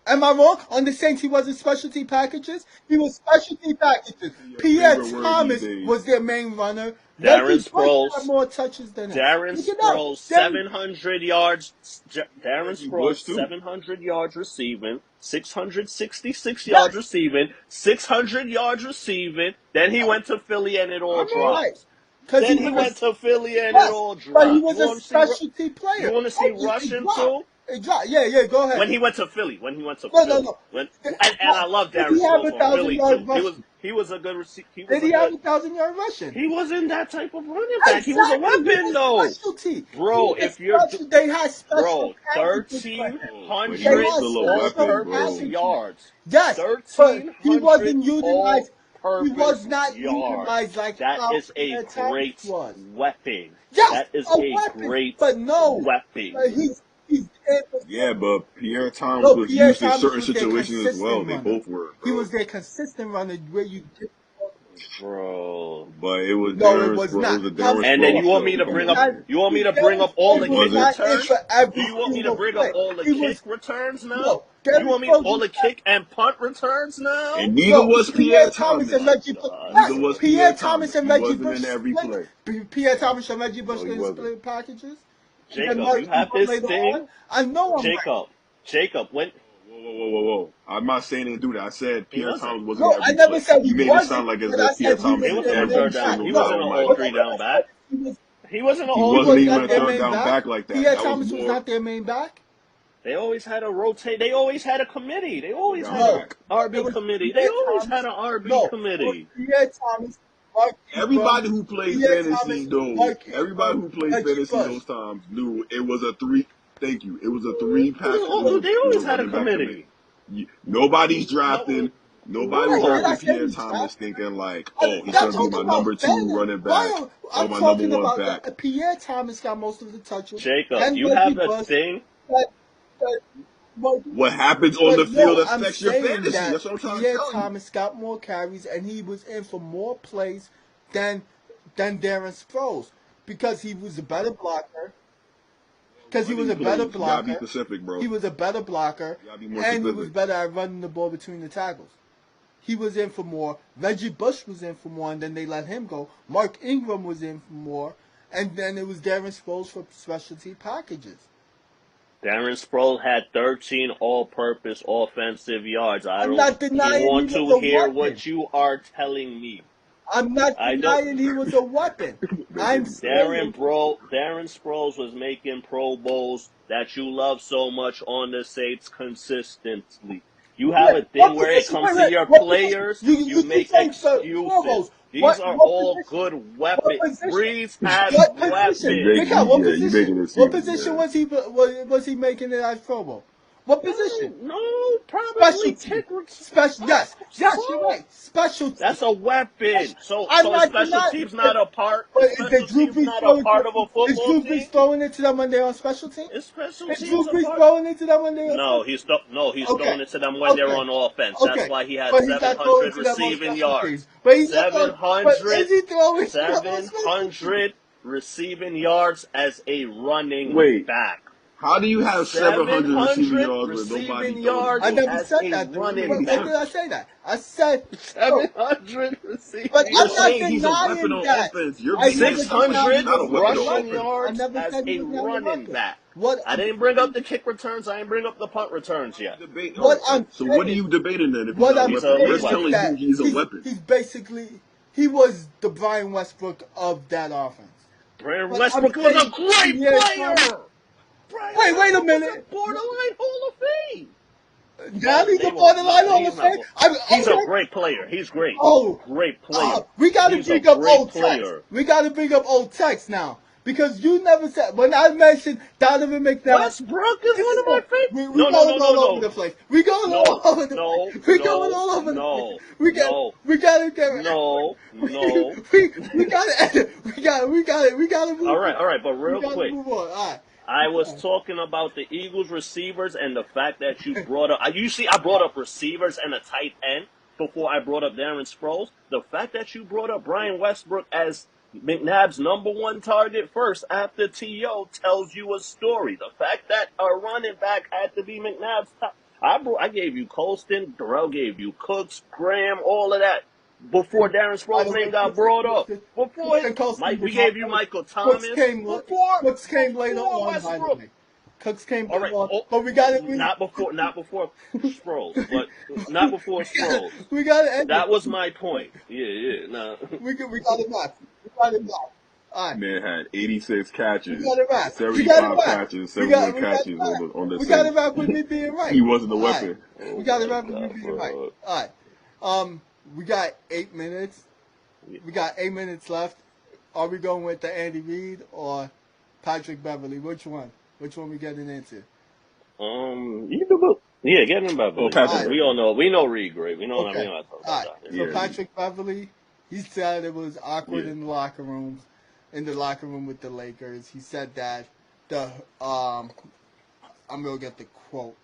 Am I wrong? On the Saints, he wasn't specialty packages. He was specialty packages.
Your
Pierre
favorite word these
Thomas
days.
was their main runner.
Darren
Reggie Bush had
Sproles.
more touches than him.
Darren
Look it up.
Sproles,
Darren,
700 yards. Darren
Reggie
Sproles,
Bush too.
700 yards receiving, 666 yards
yes,
receiving, 600 yards receiving. Then he went to Philly and it all
I know.
right.
dropped.
Because he
Then he
was
went to Philly and it
yes,
all
but he
dropped.
was a specialty
You
player.
want to see
It
Russian
dropped.
too?
It dropped. Yeah, go ahead.
When he went to Philly, when he went to
No, no,
Philly,
no.
when
Did,
and I love
did
Darren
he have
Sproles
a
from
thousand
Philly
yard
too.
rushing?
He was a good he
Did
was a
he have
good
1,000-yard rushing?
he wasn't that type of running back. He was a
Exactly. He
weapon
was
though,
specialty. He
bro.
was
If you're
special. They had special
bro,
packages for him.
But he was
1,300
They had
still a
special
weapon,
all-purpose
bro.
packages.
yards,
Yes, but he
1,300
wasn't utilized. He was
all-purpose
not
yards.
utilized like
That
how
is a
Pierre Thomas
great
was.
weapon.
Yes,
That is
a
a
weapon,
great
but no,
weapon.
he's
Yeah, but Pierre Thomas
no.
was
Pierre
used in
Thomas
certain
was their
situations as well.
consistent
They
runner.
both were,
He
bro.
was their consistent runner where you.
Bro.
But it was
No, it
Darren
was
Sproles. It
not.
was a
How
Darren
And then
Sproles
you want
show.
me to
Come
bring
on,
up
man.
Darren
all
It
the
Sproles was
kick
wasn't.
not in
returns?
for every
Do you want me to
single
bring up
play.
all the
He
kick
was
returns now?
no.
You
Darren
want me
Sproles
all
was
the
not.
kick and punt returns now?
And neither
No,
was
Pierre
Pierre
Thomas and
Thomas.
My
Reggie Bush.
God,
Neither
Yes,
was
bro.
Pierre
Pierre
Thomas
Thomas.
and
He
Reggie
wasn't
Bush
in every
split.
play.
Pierre Thomas and Reggie Bush
No, he
didn't
wasn't.
split packages. And then
Jacob, you
Mark
have
Cooper
this
later on.
thing.
I know I'm right.
Jacob, when
Whoa. I'm not saying they do that. I said
he
Pierre
wasn't.
Thomas wasn't
No,
in
I
every
never
play.
said he
You made it
wasn't,
sound like as
but I
if Pierre
said he
Thomas
He
was
was
wasn't
their
a
main
every
third down.
back.
He
single
No,
wasn't
throw
an
in
all
Miami.
but
three down back. He wasn't an
He
all
he
wasn't
was
three
even
not
a
down
their
third
back.
main
down
back.
back like that.
Pierre
That was
Thomas was
more
not their main back.
They always had a rotate. They always had a committee. They
third
always
down
had a
No,
back.
it
RB
was
committee. They
Pierre
always had
Thomas.
an RB
No, it was
committee.
Pierre Thomas, Mark Cuban,
Everybody who played
Pierre
fantasy
Thomas,
knows.
Mark
Everybody
Cuban,
who played
Reggie
fantasy
Bush.
those times knew it was a three. Thank you. It was a three pack.
It was
They
It was a
always had a
running back committee.
committee.
Nobody's
No,
drafting. Nobody's
When I
drafting
no.
say
Pierre
we
Thomas
draft,
thinking like,
I'm
oh, he's
not
gonna be my
talking
number
about
two
fantasy.
running back or
I'm
my number
talking
one
about
back.
Pierre Thomas got most of the touches,
Jacob,
and
you
Reggie
have a
Bush.
thing.
But, but, but,
What happens on the
but
field
no, I'm
affects your
saying
fantasy.
that
That's what I'm trying to
Pierre
tell you.
Thomas got more carries, and he was in for more plays than Darren Sproles because he was a better blocker. Because he was
Running
a better
plays. You gotta be
blocker.
specific, bro.
He
You
was a better blocker,
gotta be more
and he was
specific.
better at running the ball between the tackles. he was in for more. Reggie Bush was in for more, and then they let him go. Mark Ingram was in for more, and then it was Darren Sproles for specialty packages.
Darren Sproles had 13 all-purpose offensive yards. I
I'm
don't
not denying he
want
was
to
a
hear
weapon.
what you are telling me.
I'm not
I don't.
denying he was a weapon. I'm saying
Darren Sproles was making Pro Bowls that you love so much on the Saints consistently. You have
yeah.
a
What
thing where it
position?
comes
Wait,
to
wait.
your
What position?
players,
You
you
keep
make
saying foremost.
excuses. These are
What
all
position?
good
What
weapons.
position?
Breeze has
What position?
You make
weapons.
Big out. What
you
position?
making
What
excuses,
position
man.
was he making it as Pro Bowl? What position?
No, probably
Specialty.
kick.
Special. Yes.
So
Yes, you're right. Specialty.
that's a weapon.
I'm
So is
not
special
denying.
teams not a part?
But
Is
is the
special
Drew
teams
Brees
not a
throwing?
part of a
Is
football
Drew Brees
team?
throwing it to them when they're on special team?
Is special
Is Drew
teams a
Brees
part?
throwing it to them when they're on
No,
special?
he's
Okay.
throwing it to them when they're
Okay.
on offense. That's
Okay.
why he had
But he's not throwing
700
to them on
receiving
special teams.
yards.
But he's not throwing. But
700,
is he throwing to them on special teams?
700 receiving yards as a running
Wait,
back.
how do you have 700 receiving
700
yards with nobody
receiving
throwing the
yards
I
ball?
never
as
said
a
that.
running
When
back.
did I say that? I said, no.
700 receiving
But
You're
I'm not
yards.
saying he's a weapon
denying
on
that.
offense. You're
I
making
never denied he
600
excuses. He's not a
was
weapon
not a
on
rushing
weapon.
offense.
I
yards
never
as
said he
a
was not a
running
weapon.
back.
What
I
I'm
didn't bring up
saying,
the kick returns. I didn't bring up the punt returns yet.
Debate. All
what
right.
I'm
So what are
saying,
you debating then if he's
what
not a
I'm
He's
weapon?
a
saying
You're
lead
is
weapon.
telling me
that
he's a weapon.
he's basically, he was the Brian Westbrook of that offense.
Brian
But I'm
Westbrook was a
saying
great
he is trying.
player. Brian
Wait a
Westbrook was a
minute.
borderline Hall of Fame.
Now
Well,
he's
they
a
won't. No,
borderline Hall
he's
of
not.
Fame. I mean,
He's a
okay.
great player. He's great.
Oh,
Great player.
we got to
He's a
bring up
great
old text.
player.
We got to bring up old text now because you never said when I mentioned Donovan McNabb.
Westbrook is
This
one
is
of my
what
favorite.
we
No, no, no,
going
no,
all over
no,
the place. We going all
no,
over the
no,
place. We going
no,
all over the place.
no,
We got
no,
we got to get
no,
we
no.
we got to we got to move on.
All right, but
We
real
got to
quick.
move on. All right.
I was talking about the Eagles receivers and the fact that you brought up. I brought up receivers and a tight end before I brought up Darren Sproles. The fact that you brought up Brian Westbrook as McNabb's number one target first after T.O. tells you a story. The fact that a running back had to be McNabb's top. I gave you Colston, Darrell gave you Cooks, Graham, all of that before Darren
By
Sproles'
the
name
way,
got brought up. Before
Cooks
his,
and Colston
Mike,
did
we
not
gave you
play.
Michael Thomas.
Cooks came later
Before
on, by the
Westbrook.
way. Cooks came
All
later
right.
on,
Oh,
but we got it.
not before Sproles, but not before Sproles.
We got to end it.
That was my point. Yeah. No.
We got it back. We got it back. All right.
Man had 86
We
catches,
got it back. We got it
75
back.
catches,
We got
71
we got it
catches
back.
on the
We got it
Saints.
back with me being right.
He wasn't a
All right.
weapon.
Oh
We got it
my
back with me
God,
being right.
bro.
All right. We got 8 minutes. We got 8 minutes left. Are we going with the Andy Reid or Patrick Beverly? Which one? Which one we getting into?
You can both. Yeah, get him Beverly.
Oh, Patrick
Alright.
Beverly.
We know Reed great. We know that. We
Okay.
don't have to talk
All
about
right.
that.
So
Yeah.
Patrick Beverly, he said it was awkward
Yeah.
in the locker rooms, with the Lakers. He said that I'm gonna get the quote.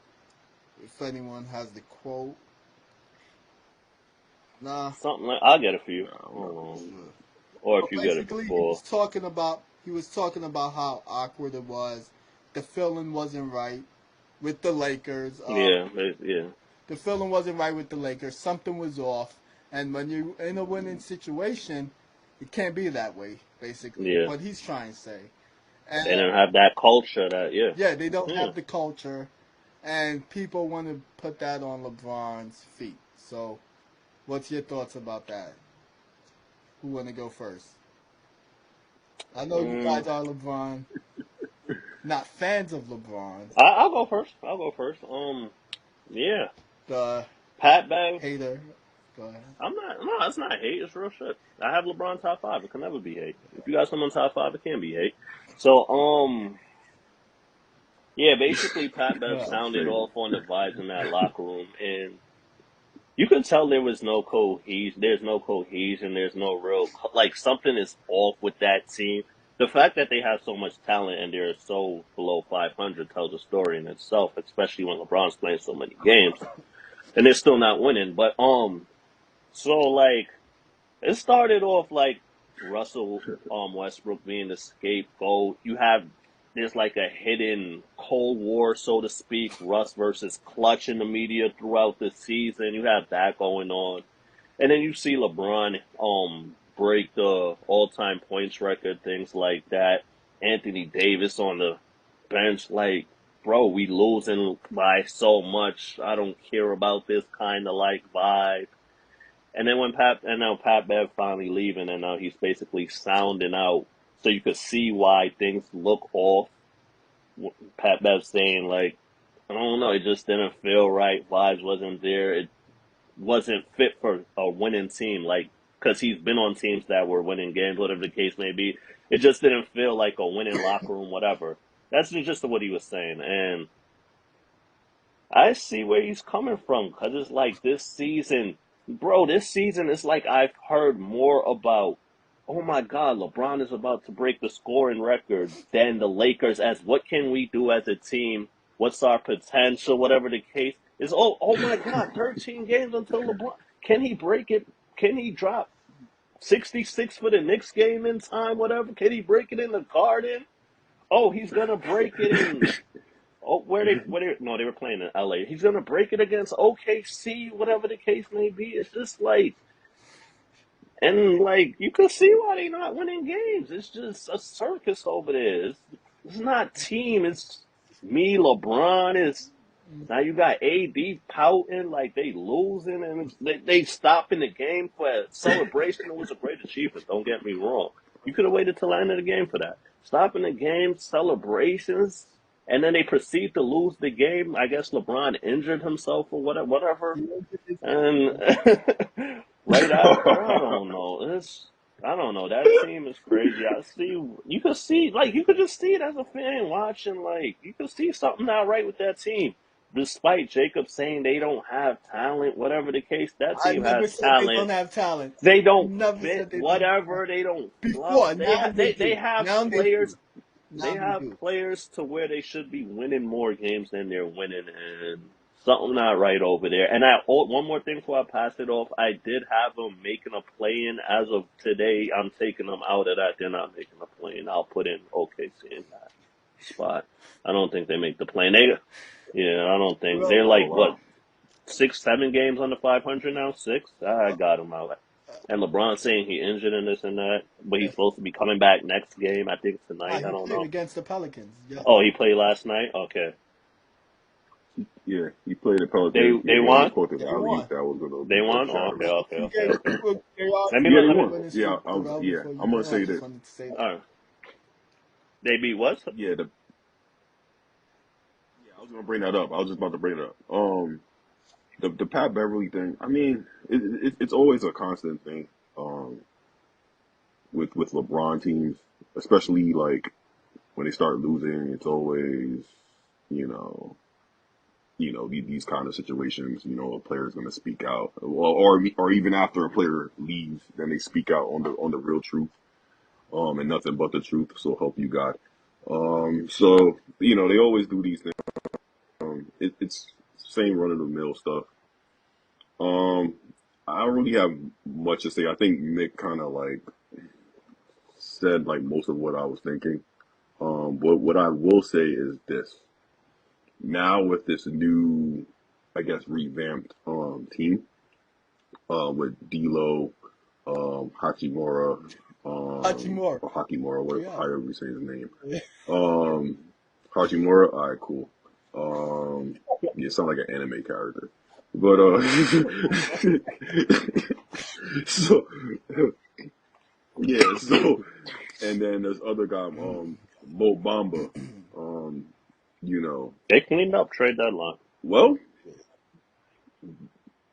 If anyone has the quote, nah.
Something like I'll get it for you.
No.
Or if
But
you get it
basically,
before.
he was talking about how awkward it was. The feeling wasn't right with the Lakers.
Yeah.
The feeling wasn't right with the Lakers. Something was off. And when you're in a winning situation, it can't be that way, basically.
Yeah.
What he's trying to say.
They
And
don't have that culture. That
yeah, they don't
Yeah.
have the culture. And people want to put that on LeBron's feet. So, what's your thoughts about that? Who want to go first? I know you guys are LeBron, not fans of LeBron.
I'll go first. Yeah.
The
Pat Bev.
hater. Go ahead.
I'm not. No, that's not hate. It's real shit. I have LeBron top five. It can never be hate. If you got someone top five, it can't be hate. So, yeah, basically Pat Bev sounded off on the vibes in that locker room, and you could tell there was no cohesion. There's no cohesion. There's no real like something is off with that team. The fact that they have so much talent and they're so below 500 tells a story in itself, especially when LeBron's playing so many games and they're still not winning. But so like it started off like Russell Westbrook being the scapegoat. You have there's like a hidden Cold War, so to speak, Russ versus Clutch in the media throughout the season. You have that going on. And then you see LeBron break the all time points record, things like that. Anthony Davis on the bench, like, bro, we losing by so much. I don't care about this kind of like vibe. And then now Pat Bev finally leaving, and now he's basically sounding out, so you could see why things look off. Pat Bev saying like, I don't know, it just didn't feel right. Vibes wasn't there. It wasn't fit for a winning team, like, because he's been on teams that were winning games, whatever the case may be. It just didn't feel like a winning locker room, whatever. That's just what he was saying, and I see where he's coming from, because it's like this season, bro, this season is like I've heard more about, oh my God, LeBron is about to break the scoring record than the Lakers as what can we do as a team? What's our potential? Whatever the case is. Oh my God, 13 games until LeBron. Can he break it? Can he drop 66 for the Knicks game in time? Whatever. Can he break it in the Garden? Oh, he's gonna break it in. Oh, no, they were playing in LA. He's gonna break it against OKC, whatever the case may be. It's just like, and like, you can see why they're not winning games. It's just a circus over there. It's not team. It's me, LeBron. It's now you got AD pouting like they losing, and they stopping the game for a celebration. It was a great achievement. Don't get me wrong. You could have waited till the end of the game for that. Stopping the game, celebrations, and then they proceed to lose the game. I guess LeBron injured himself or whatever. And right after, I don't know. I don't know. That team is crazy. You could see, like, you could just see it as a fan watching, like, you could see something not right with that team. Despite Jacob saying they don't have talent, whatever the case, that
I
team
never
has
said they
talent.
don't have talent.
They
I
don't
never
fit,
said they don't have talent.
whatever. They don't flush.
Before, now they
They
do.
have
Now they
players.
do.
They
Now they
have
do.
players to where they should be winning more games than they're winning, and something not right over there. And one more thing before I pass it off, I did have them making a play in. As of today, I'm taking them out of that. They're not making a play in. I'll put in OKC in that spot. I don't think they make the play in. Yeah, I don't think
Well,
they're
Oh
like what
wow.
6, 7 games under 500 now. Six, I got them out. And LeBron saying he injured and this and that, but he's
yes.
supposed to be coming back next game. I think tonight. I
He
don't
played
know.
against the Pelicans. Yes.
Oh, he played last night. Okay,
Yeah, he played the
they
Pelicans. Yeah,
they
he almost
won.
caught the
They
alley oop
won.
that was gonna
They won. Oh,
shatter
okay,
him.
okay,
He
okay,
gave,
okay.
they are
Let me
Yeah,
look.
they
Let me.
won.
winning
Yeah,
streak, Terrell,
yeah.
before you
I'm gonna
go. I
say
just
this.
wanted to say that.
They beat what?
Yeah, I was gonna bring that up. I was just about to bring it up. The Pat Beverly thing. I mean, it's always a constant thing. Um, with LeBron teams, especially like when they start losing, it's always you know these kind of situations. A player's going to speak out, or even after a player leaves, then they speak out on the real truth, and nothing but the truth. So help you God. So they always do these things. It's same run of the mill stuff. Um, I don't really have much to say. I think Nick kind of like said like most of what I was thinking. But what I will say is this: now with this new, I guess, revamped team, with D'Lo, Hachimura,
Hachimura.
or Hakimura,
Yeah.
however you say his name. Um, Hachimura, all right, cool. Yeah, sound like an anime character. But so yeah, so and then there's other guy, Mo Bamba. Um, you know,
They cleaned up trade deadline.
well,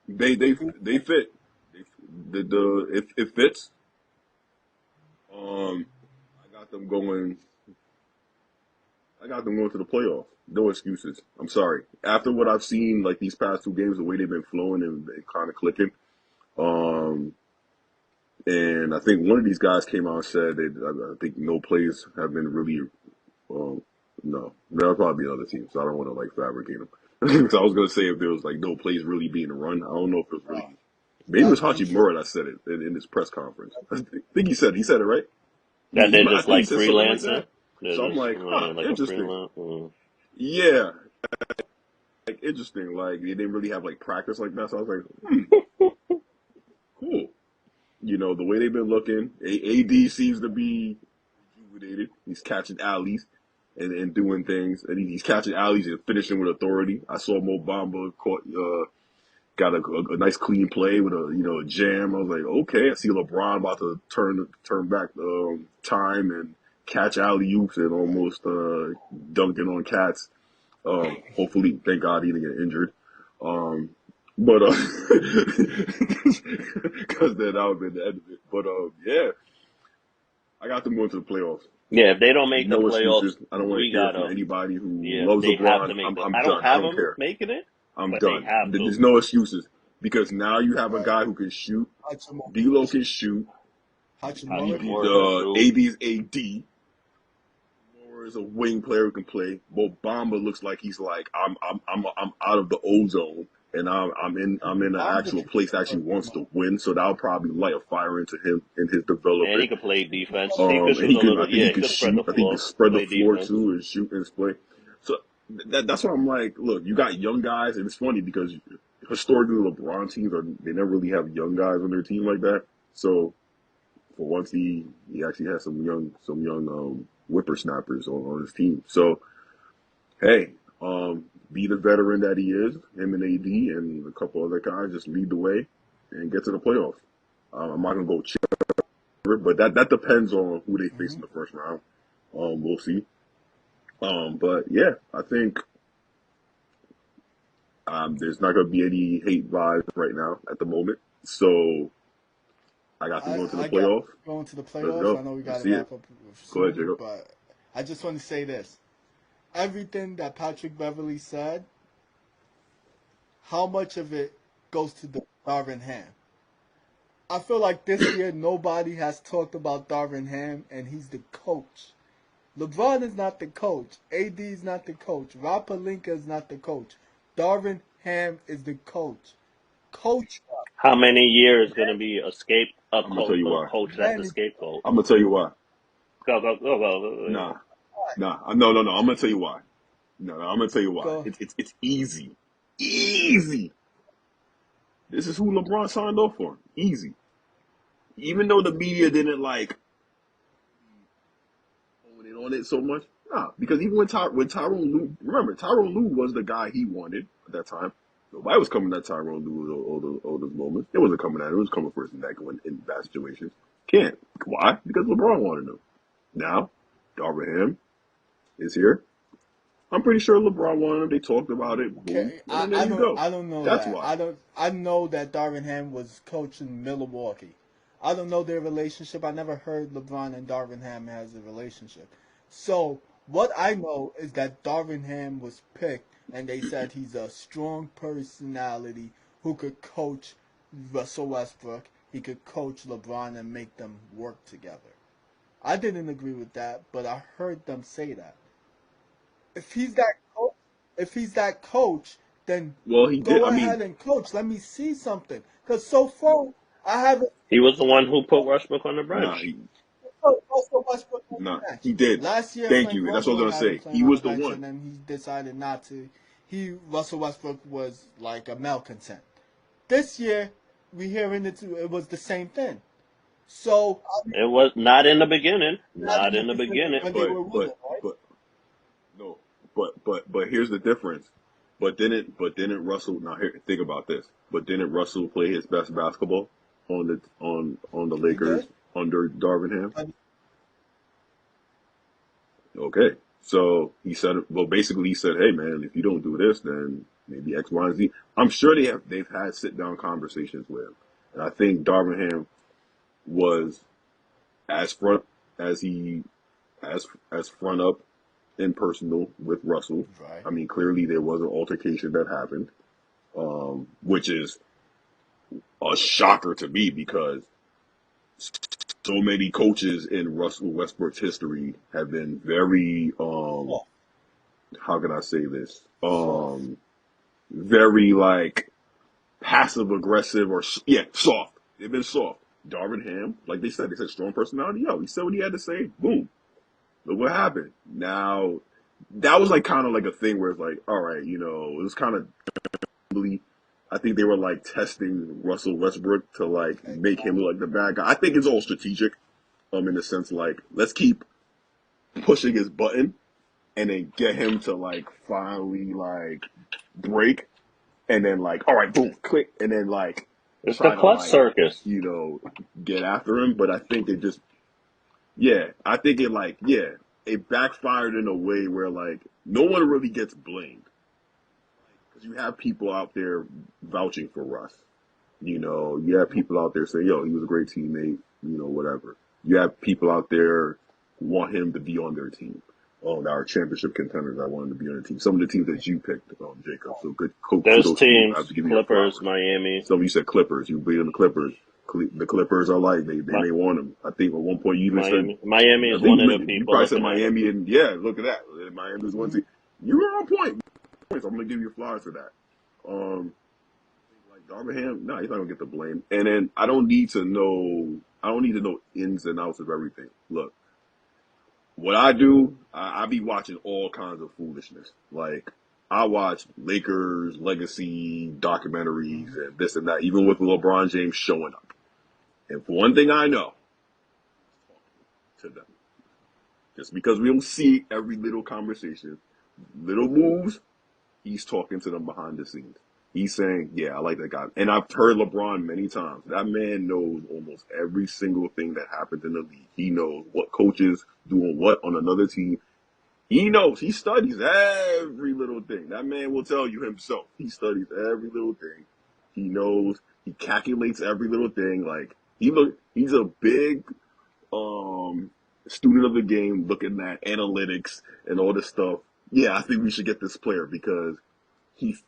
they fit. It fits. Um, I got them going. I got them going to the playoffs. No excuses. I'm sorry. After what I've seen, like these past two games, the way they've been flowing and kind of clicking. Um, and I think one of these guys came out and said that I think no plays have been really. Um, no, there'll probably be another team, so I don't want to like fabricate them. Because I was gonna say if there was like no plays really being run, I don't know if it was really. Maybe it was
That's untrue.
Hachimura that said it in his press conference. I think he said it right.
That they're
I
just
think he
like
said something like that.
freelancing. They're
So I'm
just
like, huh,
like a
interesting.
freelance.
Yeah, like interesting. Like they didn't really have like practice like that. So I was like, cool. You know, the way they've been looking, AD seems to be rejuvenated. He's catching alleys and doing things, and he's catching alleys and finishing with authority. I saw Mo Bamba got a nice clean play with a jam. I was like, okay, I see LeBron about to turn back time and catch alley oops and
Right.
almost dunking on cats. Hopefully, thank God he didn't get injured. Um, but because then that would have been the end of it. But yeah, I got them going to the playoffs.
Yeah, if they don't make the
No
playoffs,
excuses. I don't want
we
to hear from
gotta.
anybody who
Yeah,
loves
they have
LeBron.
to make
I'm
the.
I'm
I don't
done. I
have
don't
them
care.
making it,
I'm
but they
done.
have to.
There's no excuses because now you have a
Right.
guy who can shoot.
Hachimura.
D'Lo can shoot.
Hachimura can
Hachimura
shoot.
can shoot.
AD is AD. Moore is a wing player who can play. Bo Bamba looks like he's like I'm out of the ozone and I'm in an
Bamba
actual
can
place that
shoot.
actually wants to win. So that'll probably light a fire into him in his
And he
development.
could play defense. He could
And
shoot
he
a
can
little.
I think
Yeah,
he
he
can
could spread the
shoot. I think he can
floor,
spread the
play
floor
defense.
too and shoot and play. So that's why I'm like, look, you got young guys, and it's funny because historically LeBron teams they never really have young guys on their team like that. So for once he actually has some young whippersnappers on his team. So hey, be the veteran that he is, him and AD and a couple other guys just lead the way and get to the playoffs. I'm not gonna go but that depends on who they face
Mm-hmm.
in the first round. We'll see. But yeah, I think there's not gonna be any hate vibes right now at the moment. So I got them going to the
I got
playoffs.
going to the
Let's
playoffs. I
go.
know we got
Let's
to
see it.
wrap up
Go ahead,
soon,
Jacob.
but I just want to say this. Everything that Patrick Beverly said, how much of it goes to Darvin Ham? I feel like this year nobody has talked about Darvin Ham, and he's the coach. LeBron is not the coach. AD is not the coach. Rob Pelinka is not the coach. Darvin Ham is the coach. Coach up.
How many years gonna be
I'm gonna tell you
a
why.
coach that's the
Then
scapegoat?
I'm gonna tell you why.
Go.
Nah, no. I'm gonna tell you why. No, I'm gonna tell you why.
go.
It's easy, easy. This is who LeBron signed off for. Easy. Even though the media didn't like hone in on it so much, nah. Because even when Tyrone Lue, remember Tyrone Lue was the guy he wanted at that time. Nobody was coming at Tyrone Lue all those moments. It wasn't coming at him. It was coming for his neck in bad situations. Can't. Why? Because LeBron wanted him. Now, Darvin Ham is here. I'm pretty sure LeBron wanted him. They talked about it. Boom.
Okay,
And then there you go.
I don't know
That's
that.
why.
I know that Darvin Ham was coaching Milwaukee. I don't know their relationship. I never heard LeBron and Darvin Ham has a relationship. So what I know is that Darvin Ham was picked, and they said he's a strong personality who could coach Russell Westbrook. He could coach LeBron and make them work together. I didn't agree with that, but I heard them say that. If he's that coach, if he's that coach, then
Well, he did.
go
I mean,
ahead and coach. Let me see something. Because so far, I haven't
He was the one who put Westbrook on the
nah,
bench.
he,
put Russell Westbrook on
nah,
the bench.
he did.
Last year,
Thank
Frank
you. That's what I
Vogel
was
had
gonna
him
say.
playing
He
on the
was the
bench,
one.
and then he decided not to. Russell Westbrook was like a malcontent. This year, we hearing it was the same thing. So I mean,
It was not in the beginning.
not in
Not
the
in the
beginning
beginning.
when they
But
were winning,
but
right?
but no. But here's the difference. But didn't Russell now here think about this. But didn't Russell play his best basketball on the
He
Lakers
did.
under Darvin Ham?
But
Okay. So he said, well, basically he said, hey man, if you don't do this, then maybe X, Y, and Z. I'm sure they've had sit down conversations with him, and I think Darvin Ham was as front as he as front up and personal with Russell.
right.
I mean, clearly there was an altercation that happened, which is a shocker to me because so many coaches in Russell Westbrook's history have been very
Soft.
how can I say this?
Soft.
Very like passive aggressive or yeah, soft. They've been soft. Darvin Ham, like they said strong personality. Yo, he said what he had to say. Boom. look what happened. Now that was like kind of like a thing where it's like, all right, it was kind of really. I think they were like testing Russell Westbrook to like make him
Exactly.
look like the bad guy. I think it's all strategic, in the sense like let's keep pushing his button and then get him to like finally like break and then like all right, boom, click, and then like
It's the
try to
clutch
like
circus.
you know get after him. But I think it just yeah, I think it like yeah, it backfired in a way where like no one really gets blamed because you have people out there vouching for Russ. You have people out there saying, "Yo, he was a great teammate," whatever. You have people out there who want him to be on their team. Oh, now our championship contenders, I want him to be on the team. Some of the teams that you picked, Jacob. So good,
There's
kudos to you. I have
teams,
to give you your
Clippers,
flowers.
Miami,
Some of you said Clippers. You beat on the Clippers. The Clippers are like they
Mi-
may want him. I think at one point you even said,
Miami. Miami
I
is
think
one
you
of the
mentioned, you
people
probably said
looking at him.
Miami, and yeah, look at that. Miami was one
Hmm.
team. You were on point. So I'm gonna give you flowers for that. Um, like Darvingham, no, he's not gonna get the blame. And then I don't need to know. I don't need to know ins and outs of everything. Look, what I do, I be watching all kinds of foolishness. Like I watch Lakers legacy documentaries
Hmm.
and this and that, even with LeBron James showing up. And for one thing, I know to them, just because we don't see every little conversation, little moves, he's talking to them behind the scenes. He's saying, "Yeah, I like that guy." And I've heard LeBron many times. That man knows almost every single thing that happens in the league. He knows what coaches doing what on another team. He knows. He studies every little thing. That man will tell you himself. He studies every little thing. He knows. He calculates every little thing. Like he's a big um student of the game, looking at analytics and all this stuff. Yeah, I think we should get this player because he's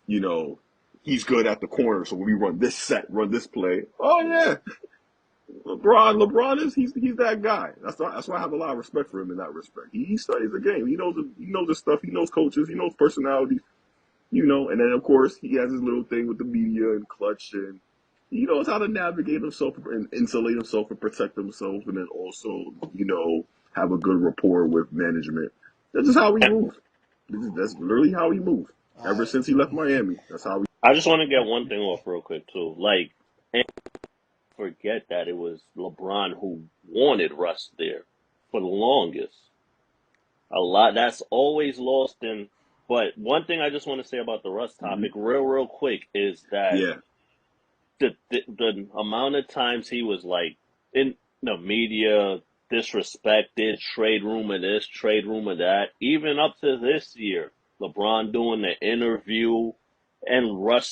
good at the corner. So when we run this set, run this play. Oh yeah, LeBron is he's that guy. That's why I have a lot of respect for him in that respect. He studies the game. He knows his stuff. He knows coaches. He knows personalities. And then of course he has his little thing with the media and clutch, and he knows how to navigate himself and insulate himself and protect himself, and then also have a good rapport with management. That's just how he moves. That's literally how he moves. Ever
I
since he left Miami, that's how he.
I just want to get one thing off real quick too. Like, and forget that it was LeBron who wanted Russ there for the longest. A lot that's always lost in. But one thing I just want to say about the Russ
Mhm.
topic, real quick, is that
Yeah.
the amount of times he was like in the media disrespected, trade rumor this, trade rumor that, even up to this year, LeBron doing the interview and Russ